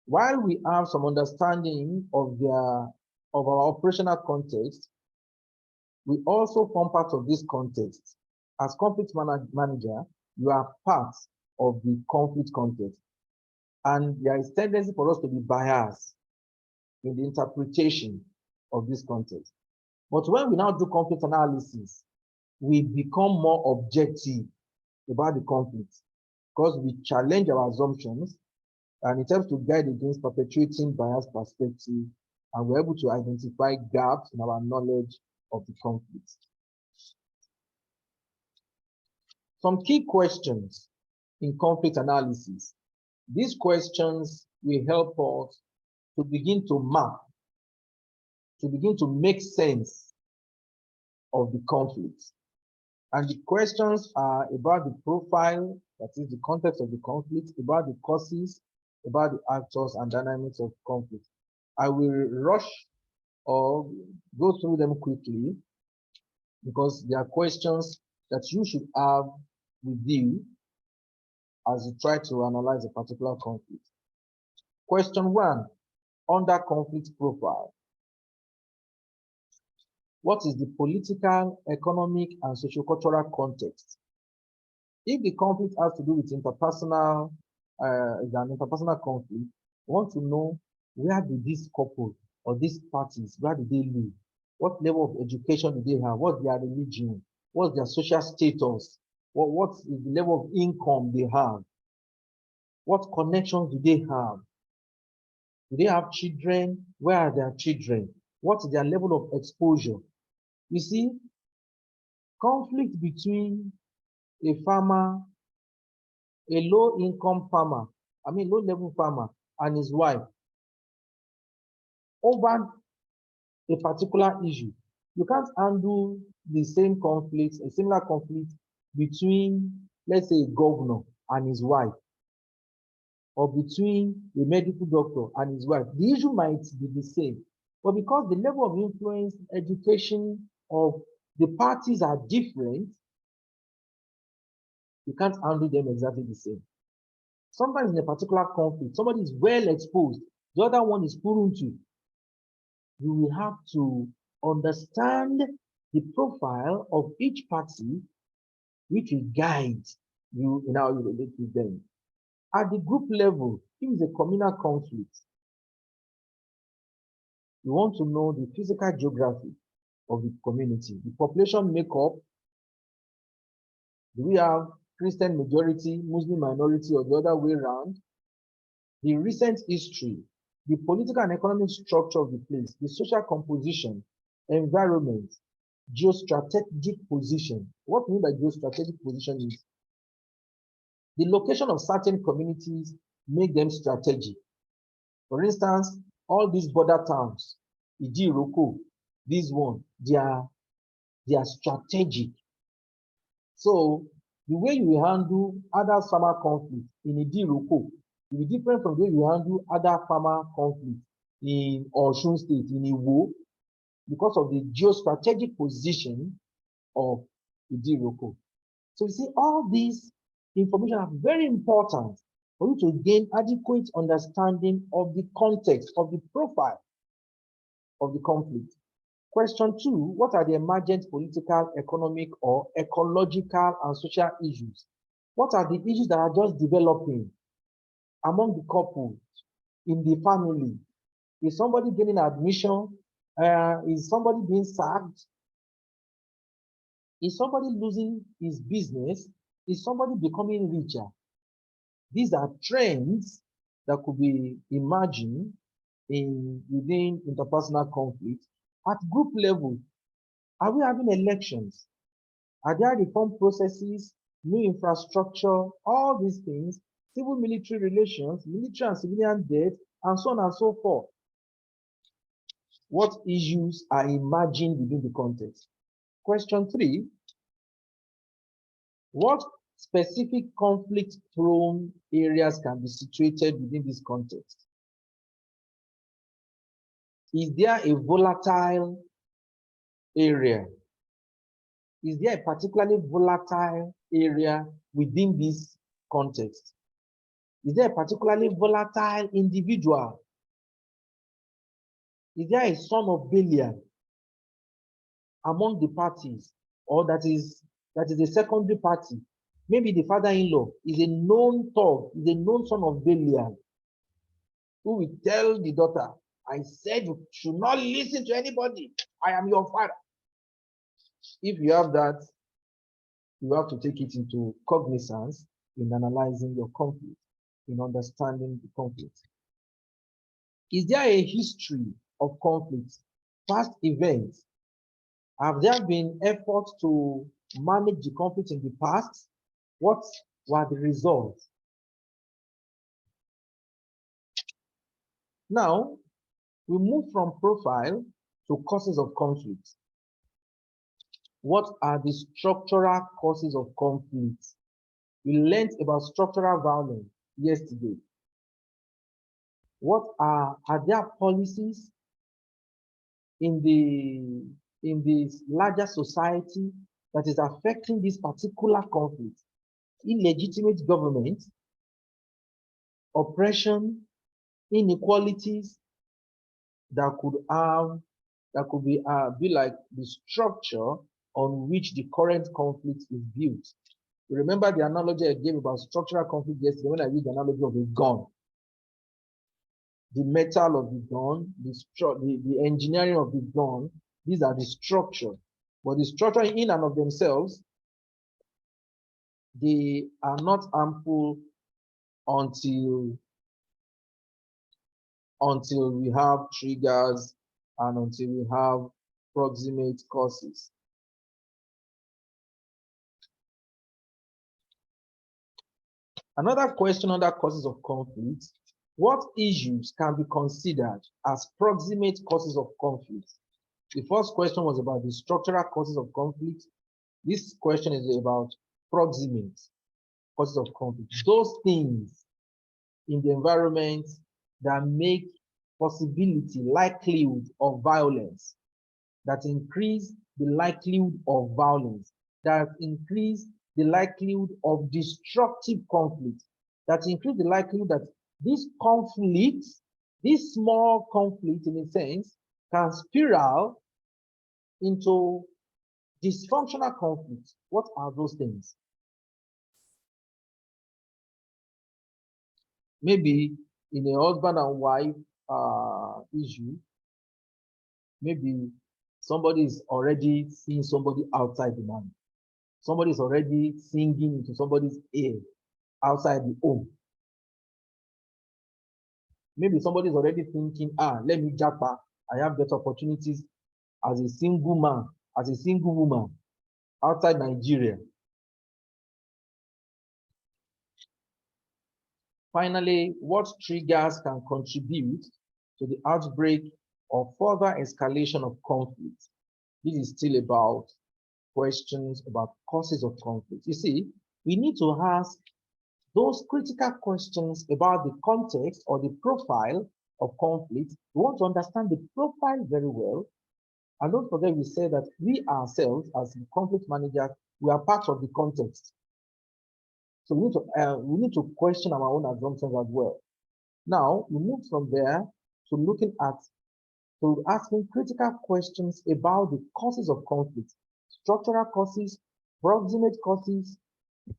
While we have some understanding of our operational context, we also form part of this context. As conflict manager, you are part of the conflict context. And there is tendency for us to be biased in the interpretation of this context. But when we now do conflict analysis, we become more objective about the conflict because we challenge our assumptions, and it helps to guide against perpetuating biased perspective, and we're able to identify gaps in our knowledge of the conflict. Some key questions in conflict analysis. These questions will help us to begin to map, to begin to make sense of the conflict. And the questions are about the profile, that is the context of the conflict, about the causes, about the actors and dynamics of conflict. I will rush or go through them quickly because there are questions that you should have with you as you try to analyze a particular conflict. Question 1, under conflict profile. What is the political, economic, and sociocultural context? If the conflict has to do with interpersonal, is an interpersonal conflict, we want to know where do this couple or these parties, where do they live? What level of education do they have? What's their religion? What's their social status? What is the level of income they have? What connections do they have? Do they have children? Where are their children? What is their level of exposure? You see, conflict between a farmer, a low-income farmer, low-level farmer, and his wife over a particular issue. You can't handle the same conflict, a similar conflict between, let's say, a governor and his wife, or between a medical doctor and his wife. The issue might be the same, but because the level of influence, education of the parties are different, you can't handle them exactly the same. Sometimes in a particular conflict, somebody is well exposed, the other one is puruntu. You will have to understand the profile of each party, which will guide you in how you relate with them. At the group level, if it's a communal conflict, you want to know the physical geography of the community, the population makeup. Do we have Christian majority, Muslim minority, or the other way around? The recent history, the political and economic structure of the place, the social composition, environment, geostrategic position. What we mean by geostrategic position is the location of certain communities make them strategic. For instance, all these border towns, Idi Roko, this one, they are strategic. So the way you will handle other farmer conflict in Idi Roko will be different from the way you handle other farmer conflict in Osun State, in Iwo, because of the geostrategic position of Idi Roko. So you see, all these information are very important for you to gain adequate understanding of the context, of the profile of the conflict. Question 2, what are the emergent political, economic, or ecological and social issues? What are the issues that are just developing among the couples, in the family? Is somebody getting admission? Is somebody being sacked? Is somebody losing his business? Is somebody becoming richer? These are trends that could be emerging within interpersonal conflict. At group level, are we having elections? Are there reform processes, new infrastructure, all these things, civil military relations, military and civilian debt, and so on and so forth? What issues are emerging within the context? Question 3, what specific conflict-prone areas can be situated within this context? Is there a volatile area? Is there a particularly volatile area within this context? Is there a particularly volatile individual? Is there a son of Belial among the parties, or that is a secondary party? Maybe the father-in-law is a known thug, is a known son of Belial, who will tell the daughter, I said you should not listen to anybody. I am your father. If you have that, you have to take it into cognizance in analyzing your conflict, in understanding the conflict. Is there a history of conflict, past events? Have there been efforts to manage the conflict in the past? What were the results? Now, We move from profile to causes of conflict. What are the structural causes of conflict? We learned about structural violence yesterday. What are there policies in this larger society that is affecting this particular conflict? Illegitimate government, oppression, inequalities that could be like the structure on which the current conflict is built. You remember the analogy I gave about structural conflict yesterday when I used the analogy of a gun. The metal of the gun, the engineering of the gun, these are the structure. But the structure in and of themselves, they are not harmful until we have triggers and until we have proximate causes. Another question under causes of conflict: what issues can be considered as proximate causes of conflict? The first question was about the structural causes of conflict. This question is about proximate causes of conflict. Those things in the environment that make possibility, likelihood of violence, that increase the likelihood of violence, that increase the likelihood of destructive conflict, that increase the likelihood that this conflict, this small conflict in a sense, can spiral into dysfunctional conflict. What are those things? Maybe in a husband and wife issue, maybe somebody is already seeing somebody outside the man. Somebody is already singing into somebody's ear outside the home. Maybe somebody is already thinking, let me japa. I have better opportunities as a single man, as a single woman outside Nigeria. Finally, what triggers can contribute to the outbreak or further escalation of conflict? This is still about questions about causes of conflict. You see, we need to ask those critical questions about the context or the profile of conflict. We want to understand the profile very well. And don't forget, we say that we ourselves, as conflict managers, we are part of the context. So we need to question our own assumptions as well. Now, we move from there to asking critical questions about the causes of conflict, structural causes, proximate causes,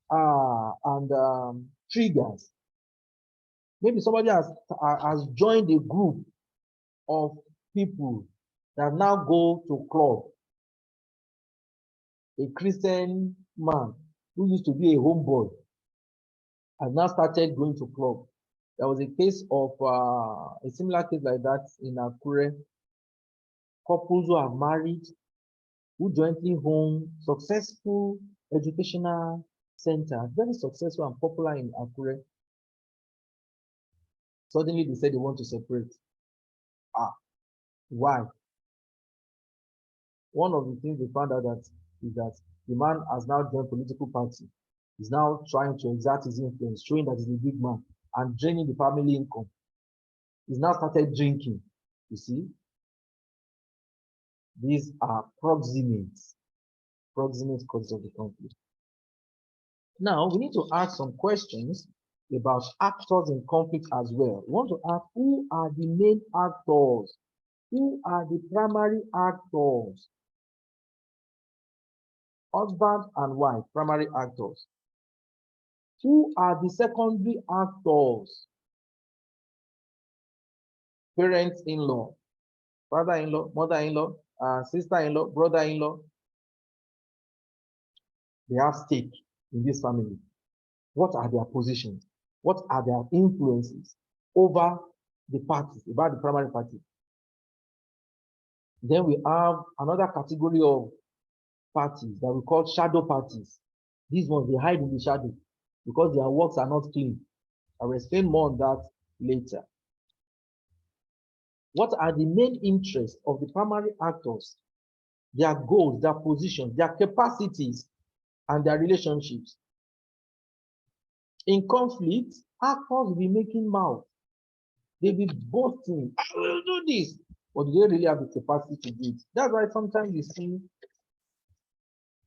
and triggers. Maybe somebody has joined a group of people that now go to club. A Christian man who used to be a homeboy has now started going to club. There was a case of a similar case like that in Akure. Couples who are married, who jointly own successful educational center, very successful and popular in Akure. Suddenly they said they want to separate. Why? One of the things they found out is that the man has now joined political party. He's now trying to exert his influence, showing that he's a big man and draining the family income. He's now started drinking. You see, these are proximate causes of the conflict. Now, we need to ask some questions about actors in conflict as well. We want to ask, who are the main actors? Who are the primary actors? Husband and wife, primary actors. Who are the secondary actors? Parents-in-law, father-in-law, mother-in-law, sister-in-law, brother-in-law. They have stake in this family. What are their positions? What are their influences over the parties, about the primary party? Then we have another category of parties that we call shadow parties. These ones, they hide in the shadow because their works are not clean. I will explain more on that later. What are the main interests of the primary actors, their goals, their positions, their capacities, and their relationships? In conflict, actors will be making mouth. They'll be boasting, I will do this. But do they really have the capacity to do it? That's why sometimes you see,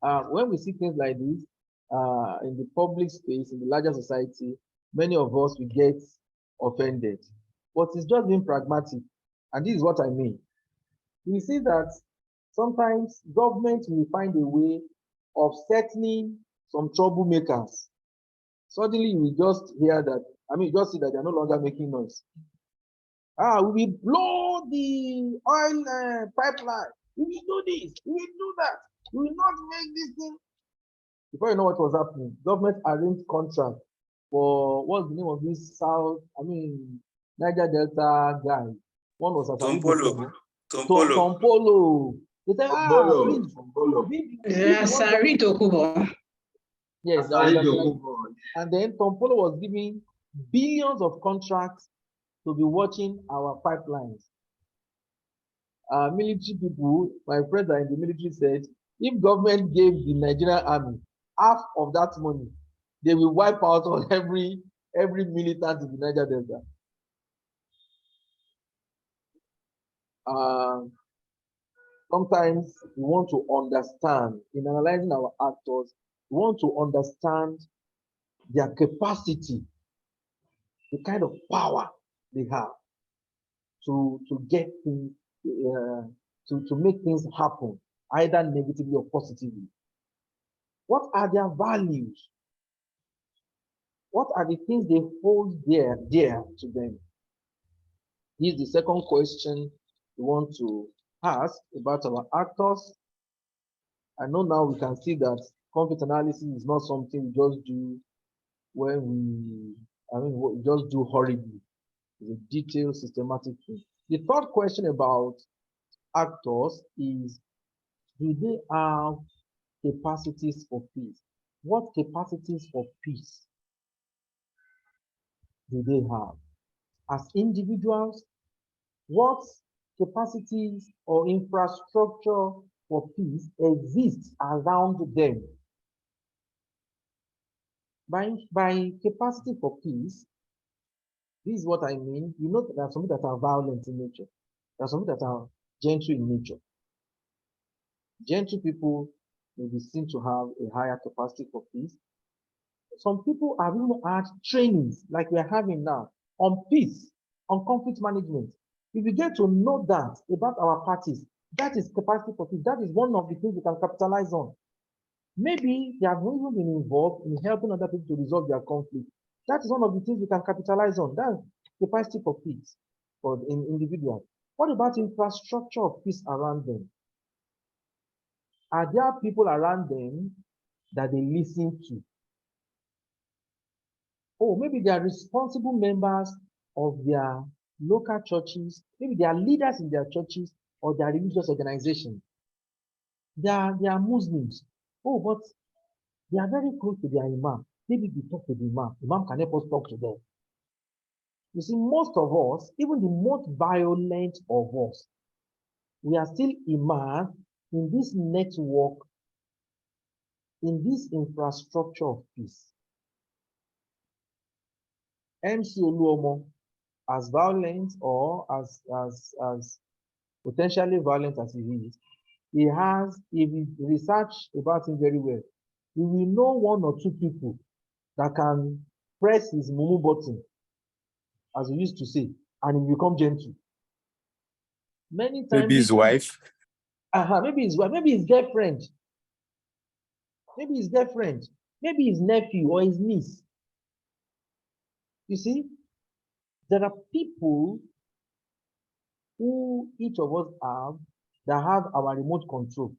when we see things like this, in the public space, in the larger society, many of us will get offended. But it's just being pragmatic. And this is what I mean. We see that sometimes government will find a way of settling some troublemakers. Suddenly you will just hear that, just see that they're no longer making noise. We will blow the oil pipeline. We will do this, we will do that. We will not make this thing. Before you know what was happening, government arranged contract for what's the name of this Niger Delta guy. One was Tompolo. Tompolo. They said, Sari Dokubo. Yes, and then Tompolo was giving billions of contracts to be watching our pipelines. Military people, my friends are in the military, said, if government gave the Nigerian army half of that money, they will wipe out on every militant in the Niger Delta. Sometimes we want to understand, in analyzing our actors, we want to understand their capacity, the kind of power they have to get things, to make things happen, either negatively or positively. What are their values? What are the things they hold dear to them? This is the second question we want to ask about our actors. I know now we can see that conflict analysis is not something we just do when we just do hurriedly. It's a detailed, systematic thing. The third question about actors is, do they have capacities for peace? What capacities for peace do they have? As individuals, what capacities or infrastructure for peace exists around them? By capacity for peace, this is what I mean. You know, there are some that are violent in nature. There are some that are gentle in nature. Gentle people may be seen to have a higher capacity for peace. Some people have even had trainings like we are having now on peace, on conflict management. If we get to know that about our parties, that is capacity for peace. That is one of the things we can capitalize on. Maybe they have even been involved in helping other people to resolve their conflict. That is one of the things we can capitalize on. That's capacity for peace for individuals. What about infrastructure of peace around them? Are there people around them that they listen to? Oh, maybe they are responsible members of their local churches. Maybe they are leaders in their churches or their religious organization. They are Muslims. Oh, but they are very close to their imam. Maybe they talk to the imam. Imam can help us talk to them. You see, most of us, even the most violent of us, we are still immersed in this network, in this infrastructure of peace. MC Oluomo, as violent or as potentially violent as he is, if we research about him very well, we will know one or two people that can press his mumu button, as we used to say, and he will become gentle. Many times. Maybe his wife. Maybe his wife, maybe his girlfriend. Maybe his girlfriend, maybe his nephew or his niece. You see, there are people who each of us have that have our remote control.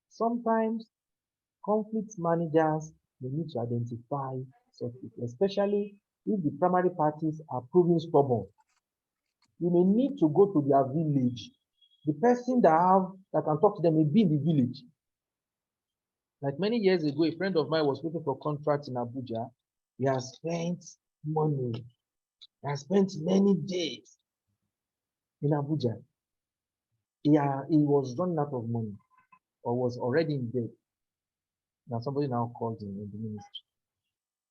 Sometimes conflict managers may need to identify such people, especially if the primary parties are proving stubborn. You may need to go to their village. The person that can talk to them may be in the village. Like many years ago, a friend of mine was looking for contracts in Abuja. He has spent money. He has spent many days. in Abuja. He was running out of money or was already in debt. Now somebody now called him in the ministry.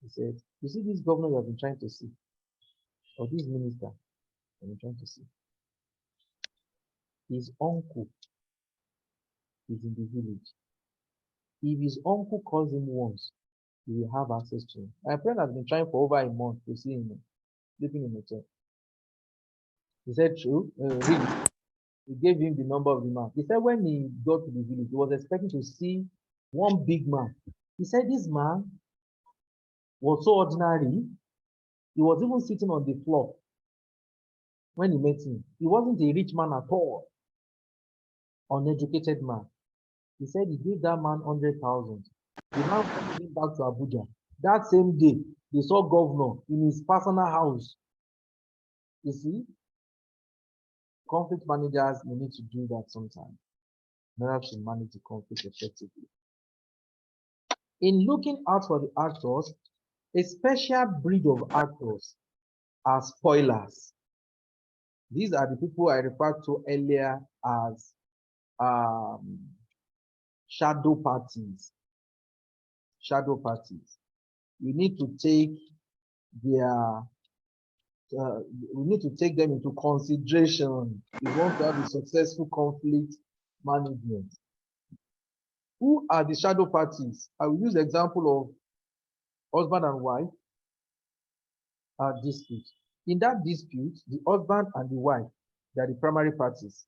He said, you see this governor you have been trying to see, or this minister you have been trying to see. His uncle is in the village. If his uncle calls him once, he will have access to him. My friend has been trying for over a month to see him, sleeping in a chair. He said, true, really. He gave him the number of the man. He said when he got to the village, he was expecting to see one big man. He said this man was so ordinary. He was even sitting on the floor when he met him. He wasn't a rich man at all, uneducated man. He said he gave that man 100,000. The man came back to Abuja. That same day, they saw governor in his personal house. You see, conflict managers, you need to do that sometimes in order to manage the conflict effectively. In looking out for the actors, a special breed of actors are spoilers. These are the people I referred to earlier as shadow parties. Shadow parties. We need to take their we need to take them into consideration if we want to have a successful conflict management. Who are the shadow parties? I will use the example of husband and wife dispute. In that dispute, the husband and the wife, they are the primary parties.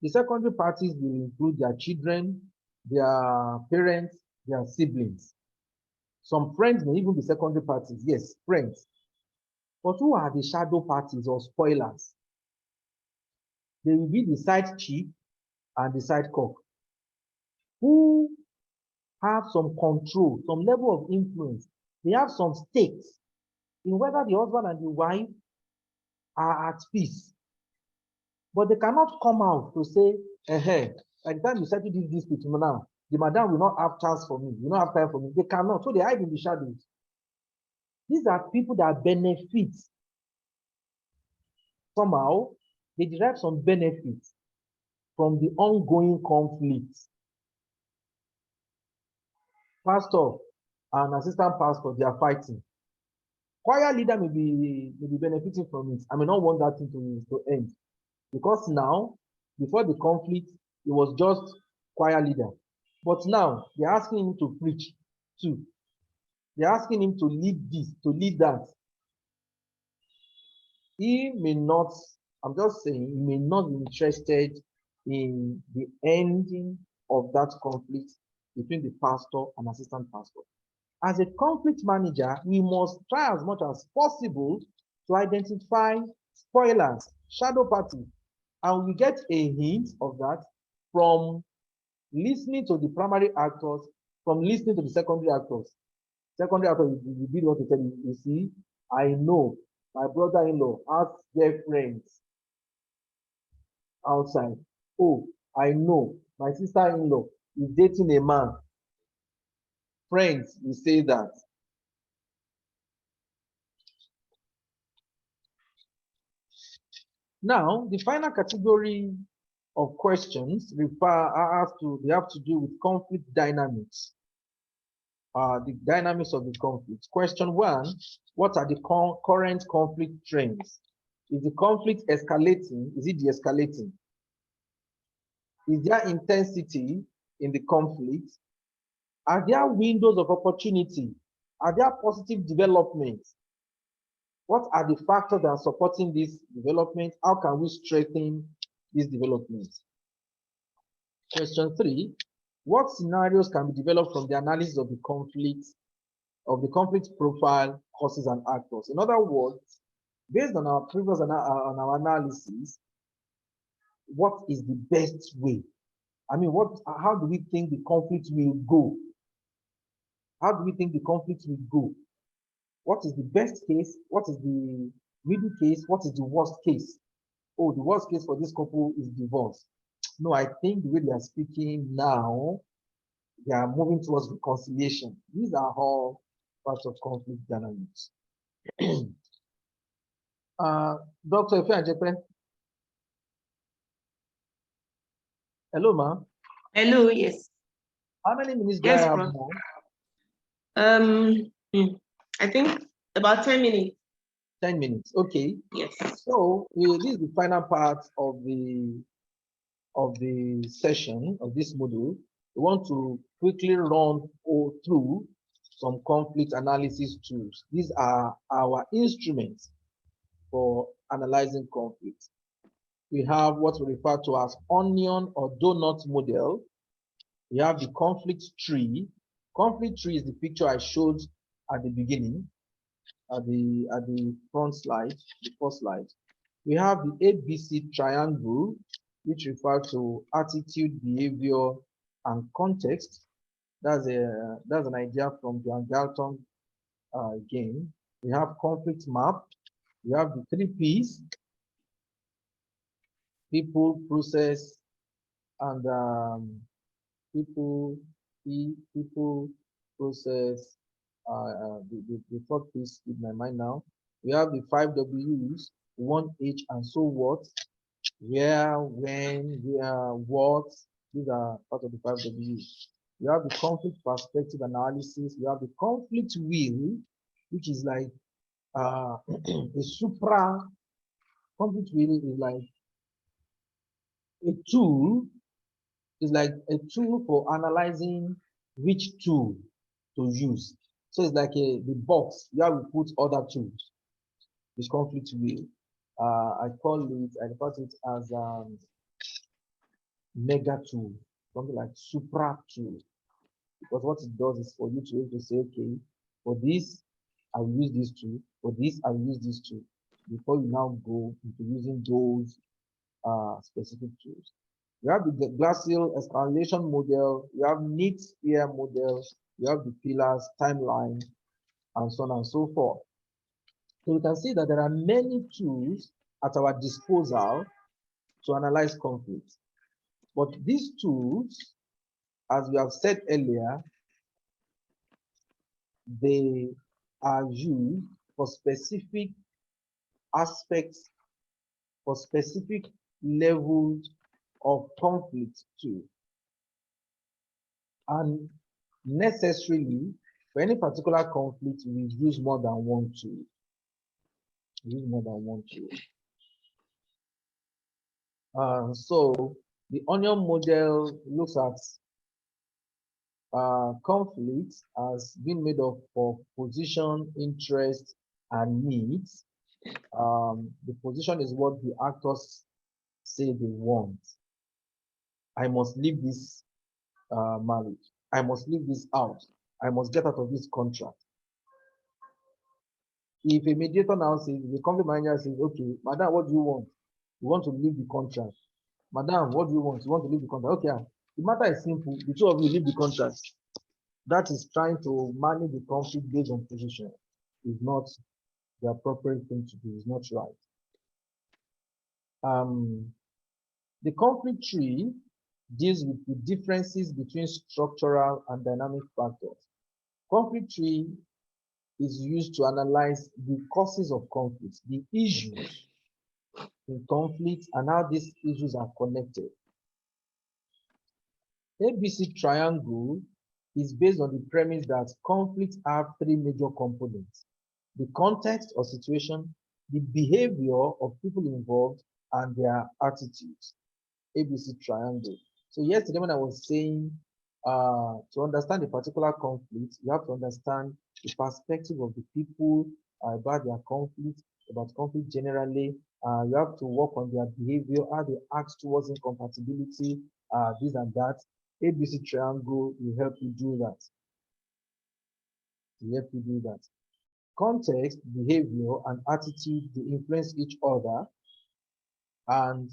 The secondary parties will include their children, their parents, their siblings. Some friends may even be secondary parties. Yes, friends. But who are the shadow parties or spoilers? They will be the side chief and the side cock, who have some control, some level of influence. They have some stakes in whether the husband and the wife are at peace. But they cannot come out to say, by the time you settle this dispute now, the madam will not have chance for me, will not have time for me. They cannot, so they hide in the shadows. These are people that benefit. Somehow, they derive some benefits from the ongoing conflict. Pastor and assistant pastor, they are fighting. Choir leader may be benefiting from it. I may not want that thing to end. Because now, before the conflict, it was just choir leader. But now, they're asking him to preach too. They're asking him to lead this, to lead that. He may not, I'm just saying, he may not be interested in the ending of that conflict between the pastor and assistant pastor. As a conflict manager, we must try as much as possible to identify spoilers, shadow parties, and we get a hint of that from listening to the primary actors, from listening to the secondary actors. Secondary actors will be the one to tell you, you see, I know my brother-in-law has girlfriends outside. Oh, I know my sister-in-law is dating a man. Friends will say that. Now, the final category of questions they have to do with conflict dynamics. The dynamics of the conflict. Question 1, what are the current conflict trends? Is the conflict escalating? Is it de-escalating? Is there intensity in the conflict? Are there windows of opportunity? Are there positive developments? What are the factors that are supporting this development? How can we strengthen this development? Question 3, what scenarios can be developed from the analysis of the conflict profile, causes, and actors? In other words, based on our previous analysis, what is the best way? I mean, how do we think the conflict will go? How do we think the conflict will go? What is the best case? What is the middle case? What is the worst case? Oh, the worst case for this couple is divorce. No, I think the way they are speaking now, they are moving towards reconciliation. These are all parts of conflict dynamics. Dr. Efe Anjepe, Hello, ma. Hello, yes. How many minutes do I Yes, have Prof. now? I think about 10 minutes. 10 minutes. Okay. Yes. So this is the final part of the session of this module. We want to quickly run through some conflict analysis tools. These are our instruments for analyzing conflict. We have what we refer to as onion or donut model. We have the conflict tree. Conflict tree is the picture I showed at the beginning, at the front slide, the first slide. We have the ABC triangle, which refers to attitude, behavior, and context. That's an idea from John Galton game. We have conflict map. We have the 3 P's: people, process, and people, process. The third piece in my mind now. We have the 5 W's, 1 H, and so what, where, when, where, what. These are part of the 5 W's. We have the conflict perspective analysis. We have the conflict wheel, which is like the supra. Conflict wheel is like a tool. Is like a tool for analyzing which tool to use. So it's like the box where we put other tools. This conflict wheel. I refer to it as mega tool, something like supra tool. Because what it does is for you to be able to say, okay, for this, I will use this tool. For this, I will use this tool. Before you now go into using those specific tools. You have the glacial escalation model, you have neat sphere model, you have the pillars, timeline, and so on and so forth. So we can see that there are many tools at our disposal to analyze conflict. But these tools, as we have said earlier, they are used for specific aspects, for specific levels of conflict too. And necessarily, for any particular conflict, we use more than one tool. So the onion model looks at conflicts as being made up of position, interest, and needs. The position is what the actors say they want. I must leave this marriage. I must leave this house. I must get out of this contract. If a mediator now says, the company manager says, okay, madam, what do you want? You want to leave the contract. Madam, what do you want? You want to leave the contract. Okay, the matter is simple. The two of you leave the contract. That is trying to manage the conflict based on position. Is not the appropriate thing to do. Is not right. The conflict tree deals with the differences between structural and dynamic factors. Conflict tree is used to analyze the causes of conflicts, the issues in conflict, and how these issues are connected. ABC triangle is based on the premise that conflicts have 3 major components: the context or situation, the behavior of people involved, and their attitudes. ABC triangle. So yesterday when I was saying to understand a particular conflict, you have to understand the perspective of the people about their conflict, about conflict generally. You have to work on their behavior, how they act towards incompatibility, this and that. ABC triangle will help you do that. Context, behavior, and attitude, they influence each other, and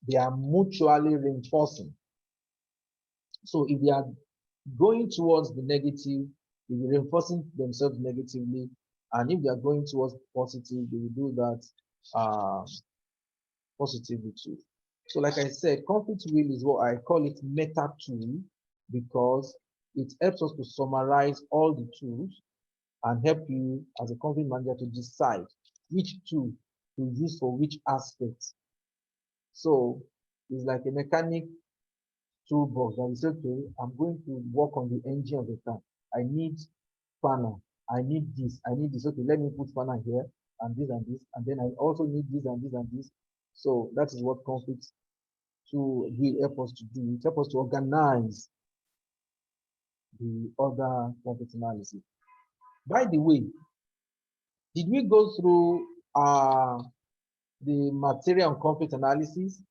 they are mutually reinforcing. So if they are going towards the negative, they will reinforcing themselves negatively. And if they are going towards positive, they will do that positively too. So like I said, conflict wheel is what I call it meta tool, because it helps us to summarize all the tools and help you as a conflict manager to decide which tool to use for which aspect. So it's like a mechanic toolbox that is okay, I'm going to work on the engine of the car. I need spanner. I need this. I need this. Okay, let me put spanner here and this and this. And then I also need this and this and this. So that is what conflicts to will help us to do. It helps us to organize the other conflict analysis. By the way, did we go through the material on conflict analysis?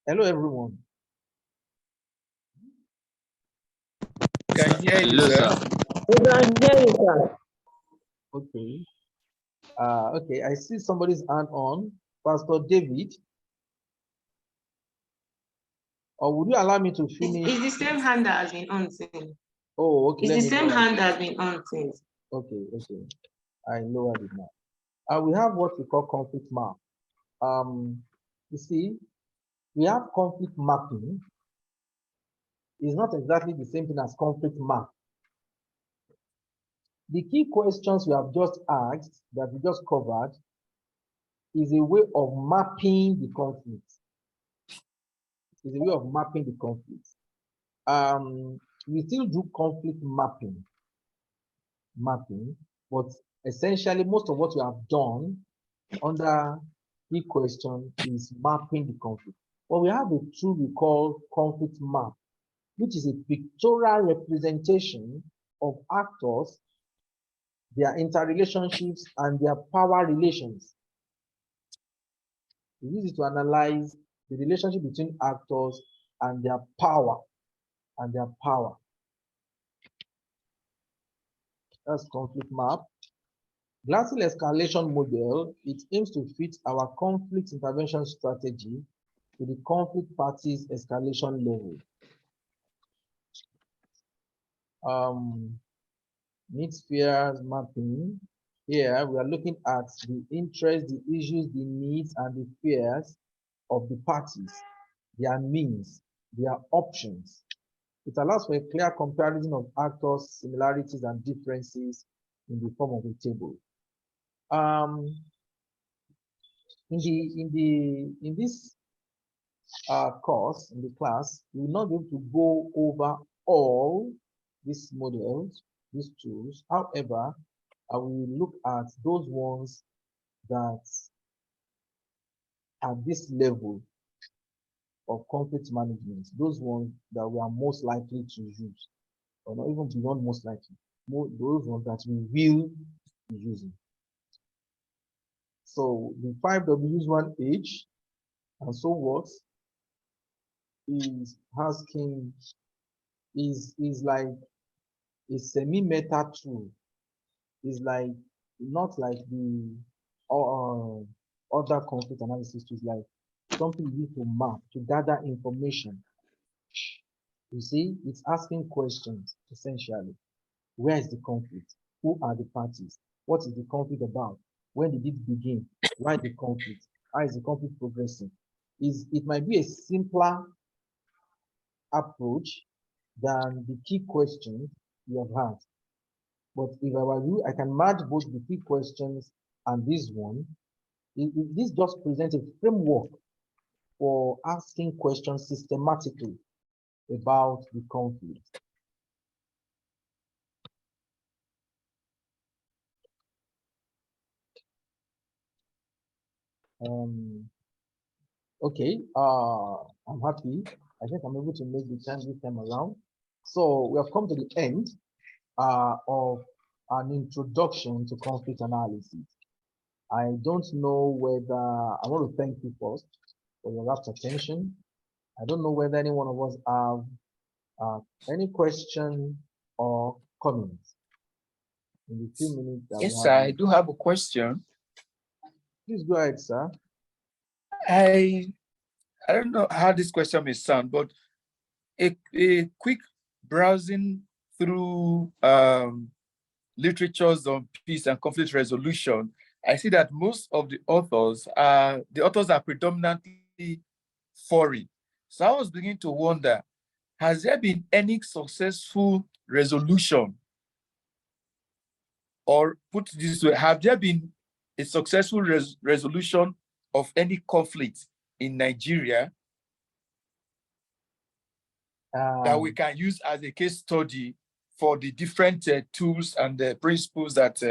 Hello, everyone. Can hear you, Hello, sir. sir. We can hear you, sir. Okay. Okay, I see somebody's hand on. Pastor David. Or would you allow me to finish? It's the same hand that has been on since. Oh, okay. It's let the me same lower hand it. that has been on since. Okay, okay. I lowered it now. We have what we call conflict map. You see, we have conflict mapping. It's not exactly the same thing as conflict map. The key questions we have just asked, that we just covered, is a way of mapping the conflict. Is a way of mapping the conflict. We still do conflict mapping, but essentially most of what we have done under the question is mapping the conflict. But we have a tool we call conflict map, which is a pictorial representation of actors, their interrelationships, and their power relations. We use it to analyze the relationship between actors and their power. That's conflict map. Glassell escalation model, it aims to fit our conflict intervention strategy to the conflict parties escalation level. Need spheres mapping. Here we are looking at the interests, the issues, the needs, and the fears of the parties, their means, their options. It allows for a clear comparison of actors, similarities, and differences in the form of a table. In this course, in the class, we will not be able to go over all these models, these tools. However, I will look at those ones that at this level of conflict management, those ones that we are most likely to use, or not even beyond most likely, those ones that we will be using. So the 5 W's 1H and so what is asking is like a semi-meta tool. Is like not like the other conflict analysis tools, like something you need to map to gather information. You see, it's asking questions essentially. Where is the conflict? Who are the parties? What is the conflict about? When did it begin? Why the conflict? How is the conflict progressing? It might be a simpler approach than the key questions you have had. But if I were you, I can merge both the key questions and this one. This just presents a framework for asking questions systematically about the conflict. Okay, I'm happy. I think I'm able to make the time this time around. So we have come to the end of an introduction to conflict analysis. I don't know whether, I want to thank you first for your rapt attention. I don't know whether any one of us have any question or comments in the few minutes that Yes, we sir. have. I do have a question. Please go ahead, sir. I don't know how this question may sound, but a quick browsing through literatures on peace and conflict resolution, I see that most of the authors are predominantly foreign. So I was beginning to wonder, has there been any successful resolution? Or put this way, have there been a successful resolution of any conflict in Nigeria that we can use as a case study for the different tools and the principles that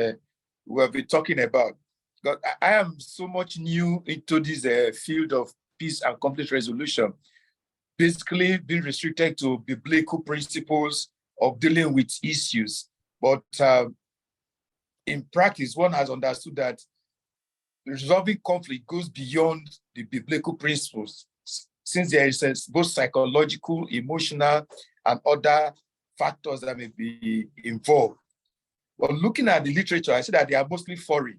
we have been talking about? Because I am so much new into this field of peace and conflict resolution, basically being restricted to biblical principles of dealing with issues. But in practice, one has understood that resolving conflict goes beyond the biblical principles, since there is both psychological, emotional, and other factors that may be involved. But looking at the literature, I see that they are mostly foreign.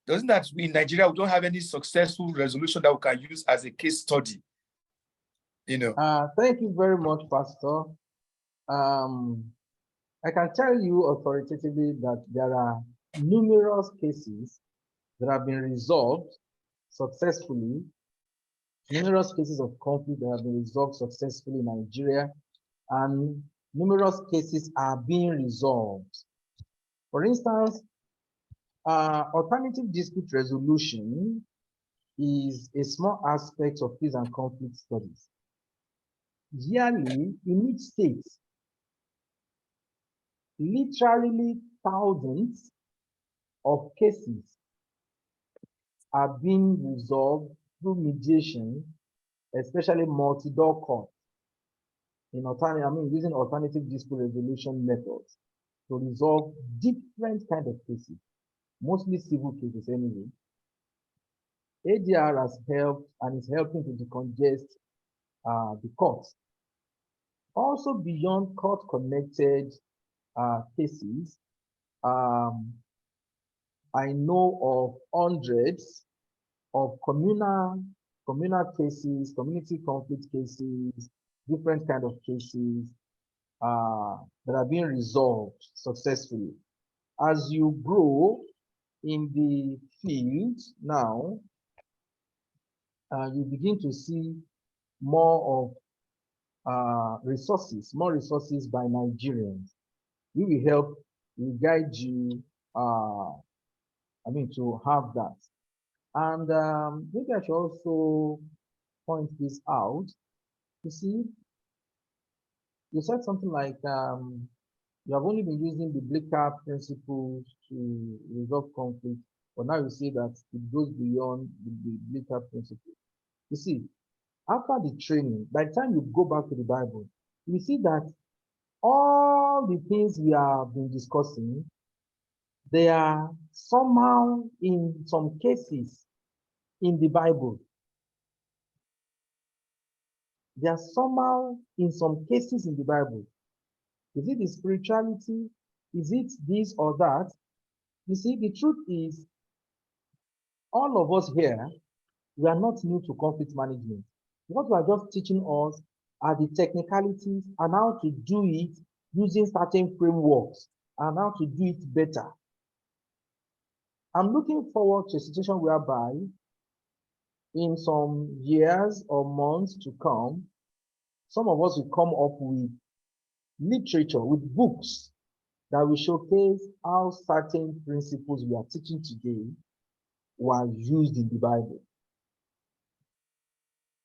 Doesn't that mean in Nigeria we don't have any successful resolution that we can use as a case study? You know. Thank you very much, Pastor. I can tell you authoritatively that there are numerous cases that have been resolved successfully, numerous cases of conflict that have been resolved successfully in Nigeria, and numerous cases are being resolved. For instance, alternative dispute resolution is a small aspect of peace and conflict studies. Yearly, in each state, literally thousands of cases are being resolved through mediation, especially multi-door court, using alternative dispute resolution methods to resolve different kind of cases, mostly civil cases anyway. ADR has helped and is helping to decongest the courts. Also beyond court-connected cases, I know of hundreds of communal cases, community conflict cases, different kind of cases that are being resolved successfully. As you grow in the field now, you begin to see more of resources by Nigerians. We will help, we will guide you, to have that. And maybe I should also point this out. You see, you said something like you have only been using the biblical principles to resolve conflict, but now you see that it goes beyond the biblical principles. You see, after the training, by the time you go back to the Bible, you see that all the things we have been discussing, they are somehow in some cases in the Bible. They are somehow in some cases in the Bible. Is it the spirituality? Is it this or that? You see, the truth is, all of us here, we are not new to conflict management. What we are just teaching us are the technicalities and how to do it using certain frameworks and how to do it better. I'm looking forward to a situation whereby in some years or months to come, some of us will come up with literature, with books that will showcase how certain principles we are teaching today were used in the Bible.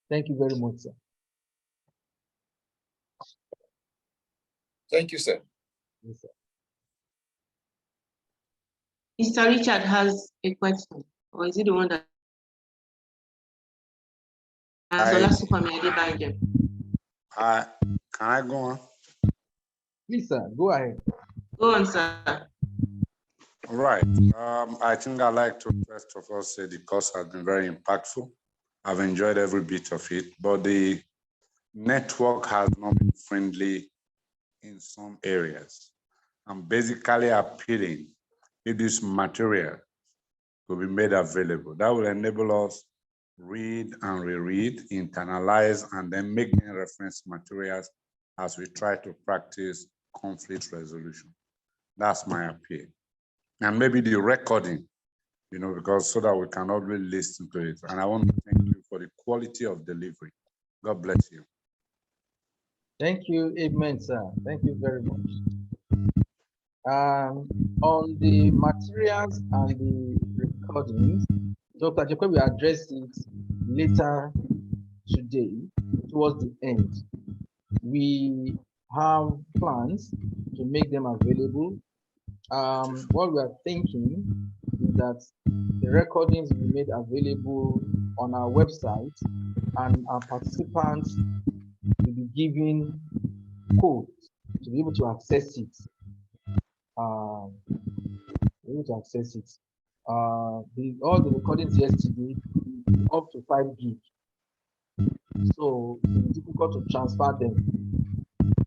Thank you very much, sir. Thank you, sir. Yes, sir. Mr. Richard has a question, or is it the one that Can I go on? Please, sir, go ahead. Go on, sir. All right. I think I'd like to first of all say the course has been very impactful. I've enjoyed every bit of it, but the network has not been friendly in some areas. I'm basically appealing if this material will be made available. That will enable us read and reread, internalize, and then make reference materials as we try to practice conflict resolution. That's my appeal. And maybe the recording, because so that we can always listen to it. And I want to thank you for the quality of delivery. God bless you. Thank you. Amen, sir. Thank you very much. On the materials and the recordings, Dr. Jacob will address it later today towards the end. We have plans to make them available. What we are thinking is that the recordings will be made available on our website, and our participants will be given codes to be able to access it. All the recordings yesterday up to 5 gig. So it will be difficult to transfer them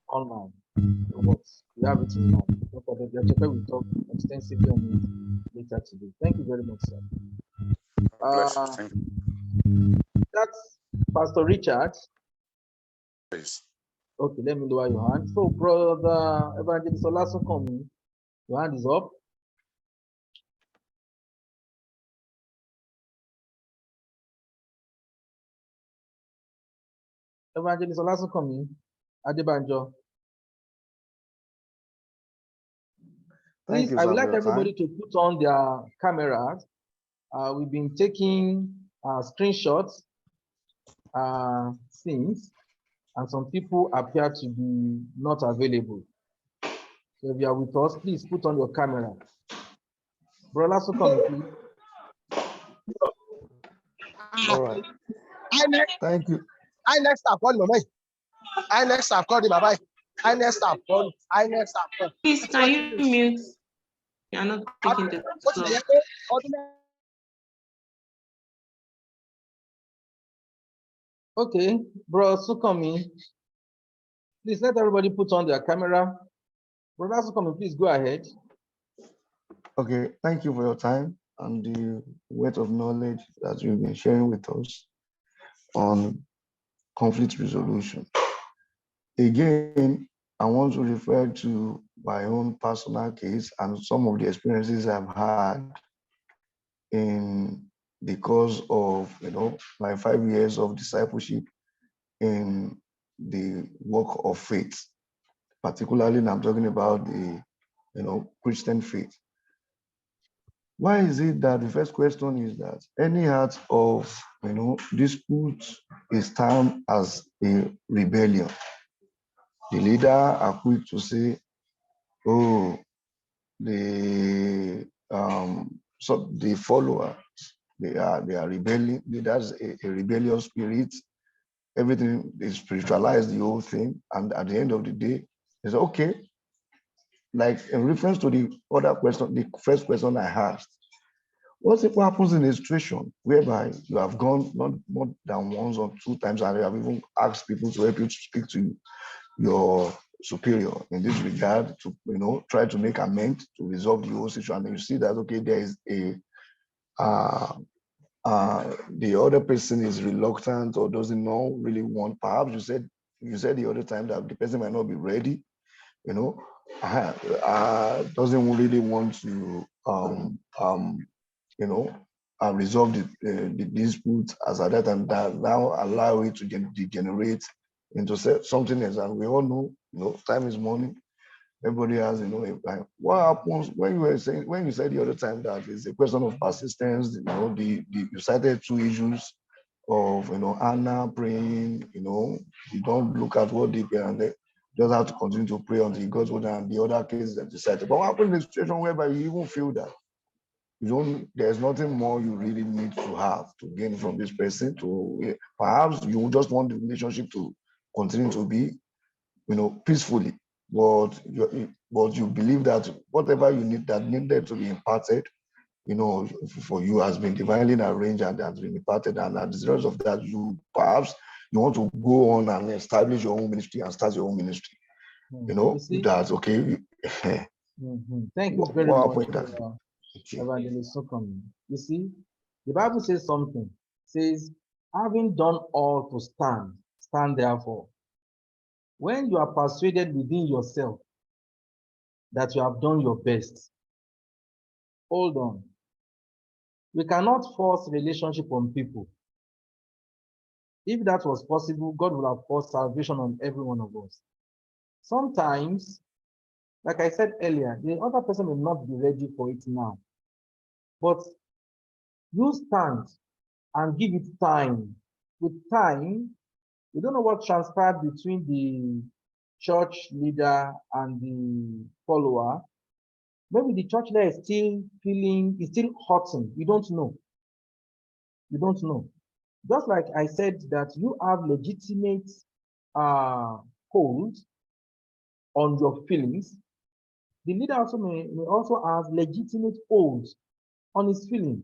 online. But we have it in mind. Dr. Jacob will talk extensively on it later today. Thank you very much, sir. Bless you. Thank you. That's Pastor Richard. Please. Okay, let me lower your hand. So, Brother Evangelist Olasunkanmi, your hand is up. Evangelist Olasunkanmi, Adebanjo. Please, I would like everybody to put on their cameras. We've been taking screenshots since, and some people appear to be not available. So if you are with us, please put on your camera. Brother Olasunkanmi, please. All right. Thank you. I next have called Mama. I next have called Baba. I next have called. I next have called. Please, can you mute? You are not taking the floor. Okay, Brother Sukomi, please let everybody put on their camera. Brother Sukomi, please go ahead. Okay, thank you for your time and the weight of knowledge that you've been sharing with us on conflict resolution. Again, I want to refer to my own personal case and some of the experiences I've had in the course of my 5 years of discipleship in the work of faith, particularly I'm talking about the Christian faith. Why is it that the first question is that any act of dispute is termed as a rebellion? The leader are quick to say, oh, the followers, they are rebelling. That's a rebellious spirit. Everything is spiritualized, the whole thing. And at the end of the day, it's okay. Like in reference to the other question, the first question I asked, what if what happens in a situation whereby you have gone not more than once or 2 times and you have even asked people to help you to speak to your superior in this regard to try to make amends to resolve the whole situation, and you see that okay, there is a the other person is reluctant or doesn't know really want, perhaps you said the other time that the person might not be ready, doesn't really want to resolve the dispute as at that, and that now allow it to degenerate into something else. And we all know, time is money. Everybody has, what happens when you said the other time that it's a question of persistence, you cited 2 issues of, Anna praying, you don't look at what they pray and they just have to continue to pray until it goes well, and the other case that decided. But what happens in a situation whereby you even feel that there's nothing more you really need to have to gain from this person, perhaps you just want the relationship to continue to be, peacefully, but you believe that whatever you need that needed to be imparted, for you has been divinely arranged and has been imparted, and as a result of that, you want to go on and establish your own ministry and start your own ministry. That's okay. Thank you very much, Evangelist Sukomi. You see, the Bible says something. It says, having done all to stand therefore. When you are persuaded within yourself that you have done your best, hold on. We cannot force relationship on people. If that was possible, God would have forced salvation on every one of us. Sometimes, like I said earlier, the other person will not be ready for it now. But You stand and give it time. With time, we don't know what transpired between the church leader and the follower. Maybe the church leader is still feeling, is still hurting. You don't know. You don't know. Just like I said that you have legitimate hold on your feelings, the leader also may also have legitimate hold on his feeling.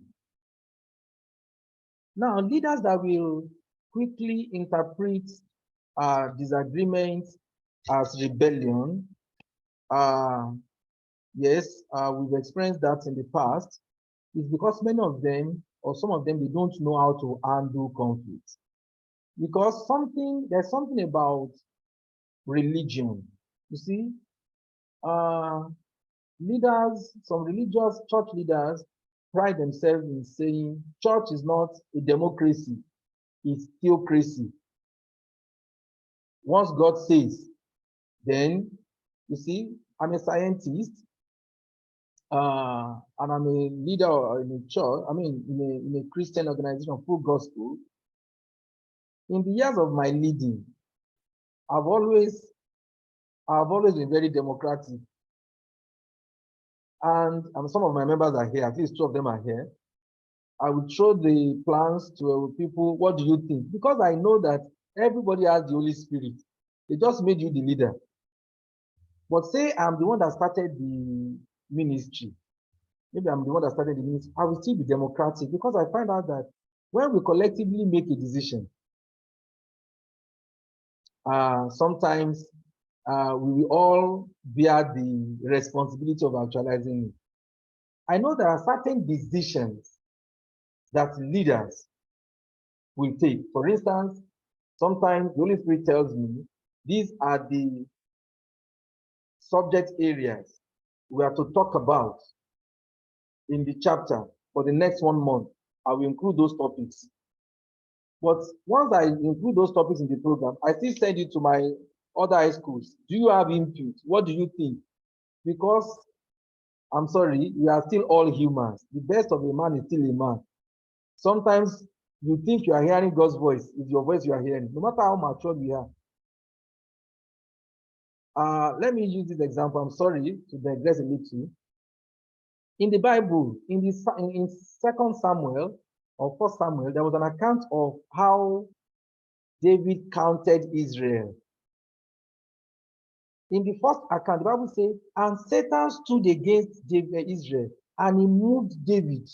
Now, leaders that will quickly interpret disagreement as rebellion, yes, we've experienced that in the past, is because many of them, or some of them, they don't know how to handle conflict. Because there's something about religion. You see, leaders, some religious church leaders pride themselves in saying church is not a democracy, it's theocracy. Once God says, then, you see, I'm a scientist, and I'm a leader in a church, in a Christian organization, full gospel. In the years of my leading, I've always been very democratic. And some of my members are here, at least 2 of them are here. I would show the plans to people, what do you think? Because I know that everybody has the Holy Spirit. They just made you the leader. But say I'm the one that started the ministry. Maybe I'm the one that started the ministry. I will still be democratic because I find out that when we collectively make a decision, sometimes we will all bear the responsibility of actualizing it. I know there are certain decisions that leaders will take. For instance, sometimes the Holy Spirit tells me these are the subject areas we are to talk about in the chapter for the next 1 month. I will include those topics. But once I include those topics in the program, I still send it to my other high schools. Do you have input? What do you think? Because I'm sorry, we are still all humans. The best of a man is still a man. Sometimes you think you are hearing God's voice, it's your voice you are hearing, no matter how mature we are. Let me use this example. I'm sorry to digress a little. In the Bible, in 2 Samuel or 1 Samuel, there was an account of how David counted Israel. In the first account, the Bible says, and Satan stood against Israel, and he moved David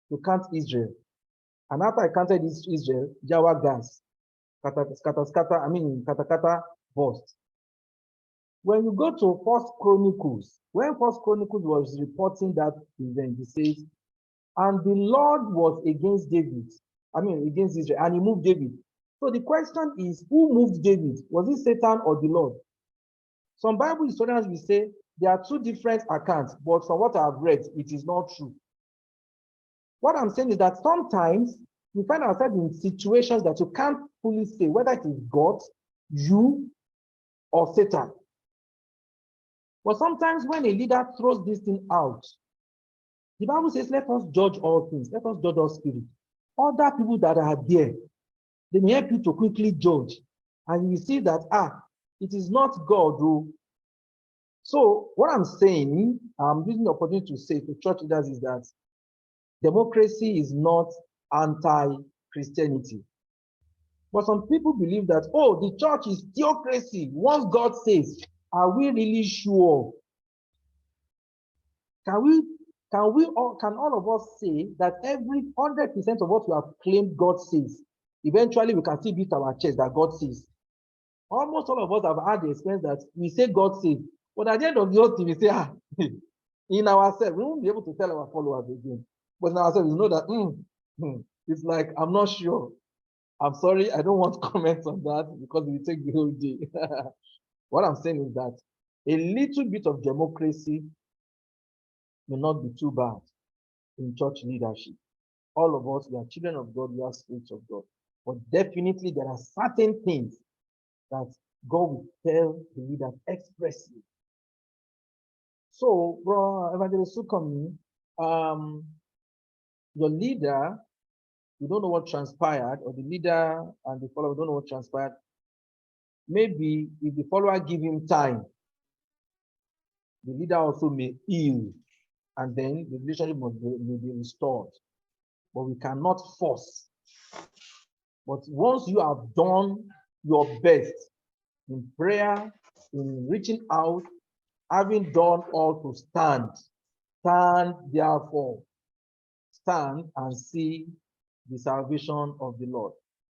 to count Israel. And after I counted Israel, Jawa gas, kata burst. When you go to First Chronicles, when First Chronicles was reporting that event, it says, and the Lord was against David, against Israel, and he moved David. So the question is, who moved David? Was it Satan or the Lord? Some Bible historians will say there are 2 different accounts, but from what I've read, it is not true. What I'm saying is that sometimes we find ourselves in situations that you can't fully say whether it is God, you, or Satan. But sometimes when a leader throws this thing out, the Bible says, let us judge all things. Let us judge all spirits. Other people that are there, they may help you to quickly judge. And you see that, it is not God who. So what I'm saying, I'm using the opportunity to say to church leaders is that democracy is not anti-Christianity. But some people believe that, the church is theocracy. Once God says, are we really sure? Can all of us say that every 100% of what we have claimed God says, eventually we can still beat our chest that God says? Almost all of us have had the experience that we say God says, but at the end of the whole thing, we say, in ourselves, we won't be able to tell our followers again. But in ourselves, we know that it's like, I'm not sure. I'm sorry, I don't want to comment on that because we take the whole day. What I'm saying is that a little bit of democracy may not be too bad in church leadership. All of us, we are children of God, we are spirits of God. But definitely there are certain things that God will tell the leader expressly. So, bro, Evangelist Sukomi, your leader, you don't know what transpired, or the leader and the follower don't know what transpired. Maybe if the follower give him time, the leader also may heal, and then the relationship may be restored. But we cannot force. But once you have done your best in prayer, in reaching out, having done all to stand, therefore, stand and see the salvation of the Lord.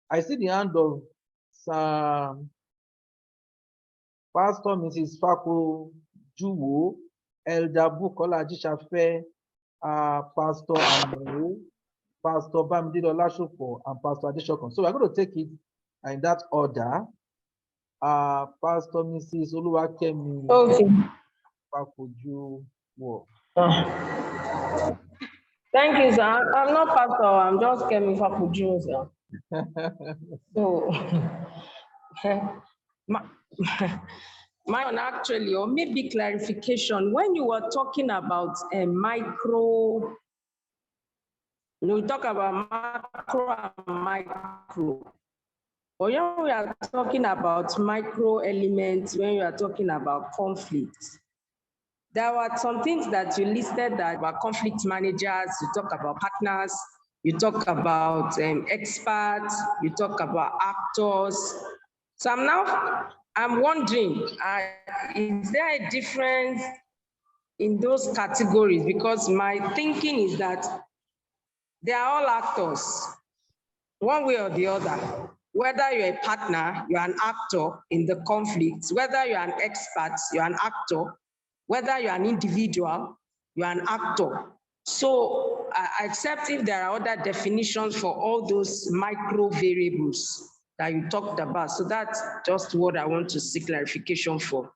I see the hand of Pastor Mrs. Faku Juwo, Elder Bukola Jishafe, Pastor Amu, Pastor Bamdido Lashopo, and Pastor Adeshokon. So we're going to take it in that order. Pastor Mrs. Oluwakemi Okay. Faku Juwo. Thank you, sir. I'm not pastor. I'm just Kemi Fakuju, sir. So, my own actually, or maybe clarification, when you were talking about a micro, we talk about macro and micro. But when we are talking about micro elements, when you are talking about conflicts, there were some things that you listed that were conflict managers, you talk about partners, you talk about experts, you talk about actors. So I'm wondering, is there a difference in those categories? Because my thinking is that they are all actors, one way or the other. Whether you're a partner, you're an actor in the conflict, whether you're an expert, you're an actor, whether you're an individual, you're an actor. So except if there are other definitions for all those micro variables that you talked about. So that's just what I want to seek clarification for.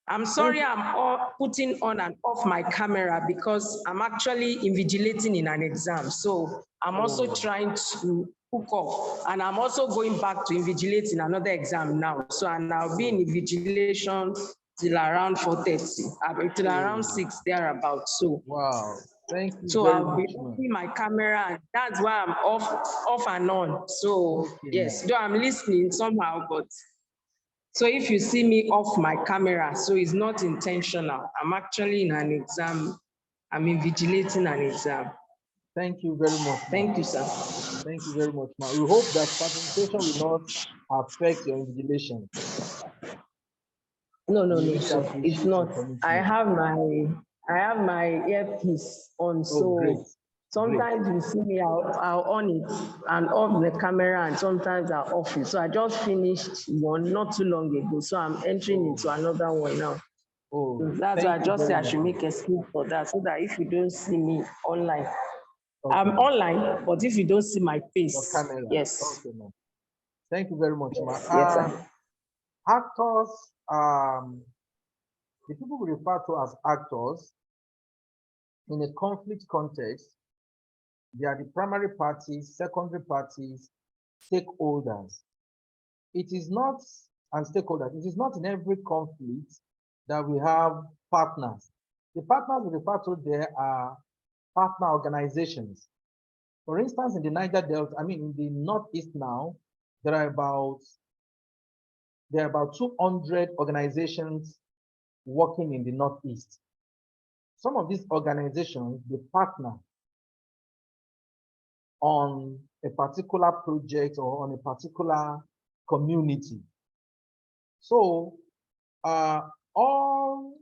I'm sorry I'm putting on and off my camera because I'm actually invigilating in an exam. So I'm also trying to hook up, and I'm also going back to invigilate in another exam now. So I'll be in invigilation till around 4:30, till around 6 thereabouts. So wow, thank you. So very I'll be much, opening my camera, and that's why I'm off and on. So okay, yes, though I'm listening somehow, but so if you see me off my camera, so it's not intentional. I'm actually in an exam. I'm invigilating an exam. Thank you very much. Thank you, sir. Thank you very much, ma. We hope that participation will not affect your invigilation. No, sir. It's not. I have my earpiece on, so great. sometimes you see me, I'll on it and off the camera, and sometimes I'll off it. So I just finished one not too long ago, so I'm entering into another one now. So that's why I just say I should make a skill for that, so that if you don't see me online, I'm online, but if you don't see my face, your camera. Yes. Okay, ma'am. Thank you very much, ma. Yes, sir. Actors, the people we refer to as actors in a conflict context, they are the primary parties, secondary parties, stakeholders. It is not, and stakeholders, it is not in every conflict that we have partners. The partners we refer to there are partner organizations. For instance, in the Niger Delta, in the Northeast now, there are about 200 organizations working in the Northeast. Some of these organizations, they partner on a particular project or on a particular community. So all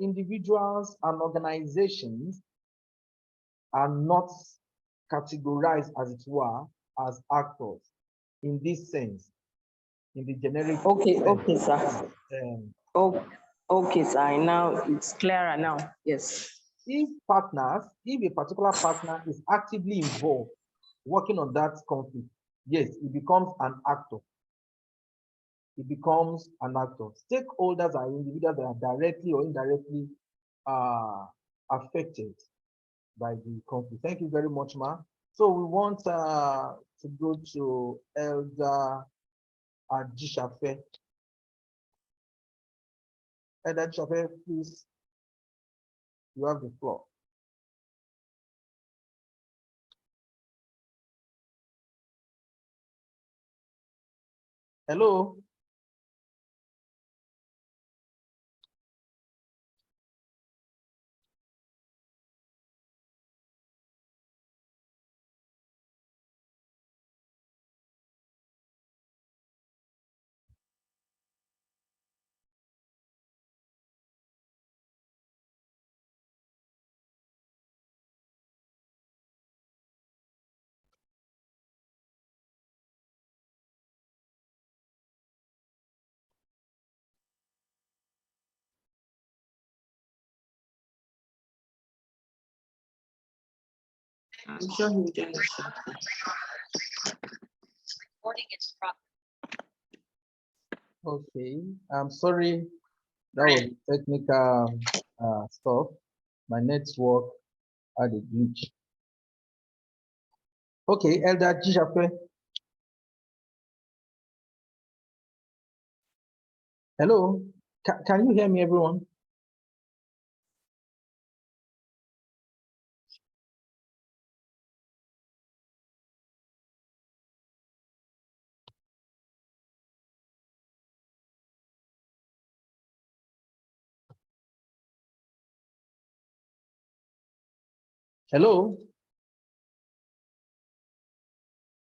individuals and organizations are not categorized, as it were, as actors in this sense, in the generic sense. Okay, sir. Okay, sir. Now it's clearer now. Yes. If a particular partner is actively involved working on that conflict, yes, it becomes an actor. It becomes an actor. Stakeholders are individuals that are directly or indirectly affected by the conflict. Thank you very much, ma. So we want to go to Elder Jishafe. Elder Jishafe, please, you have the floor. Hello? I'm sure he'll join us. Okay, I'm sorry. That was technical stuff. My network had a glitch. Okay, Elder Jijape. Hello, can you hear me, everyone? Hello?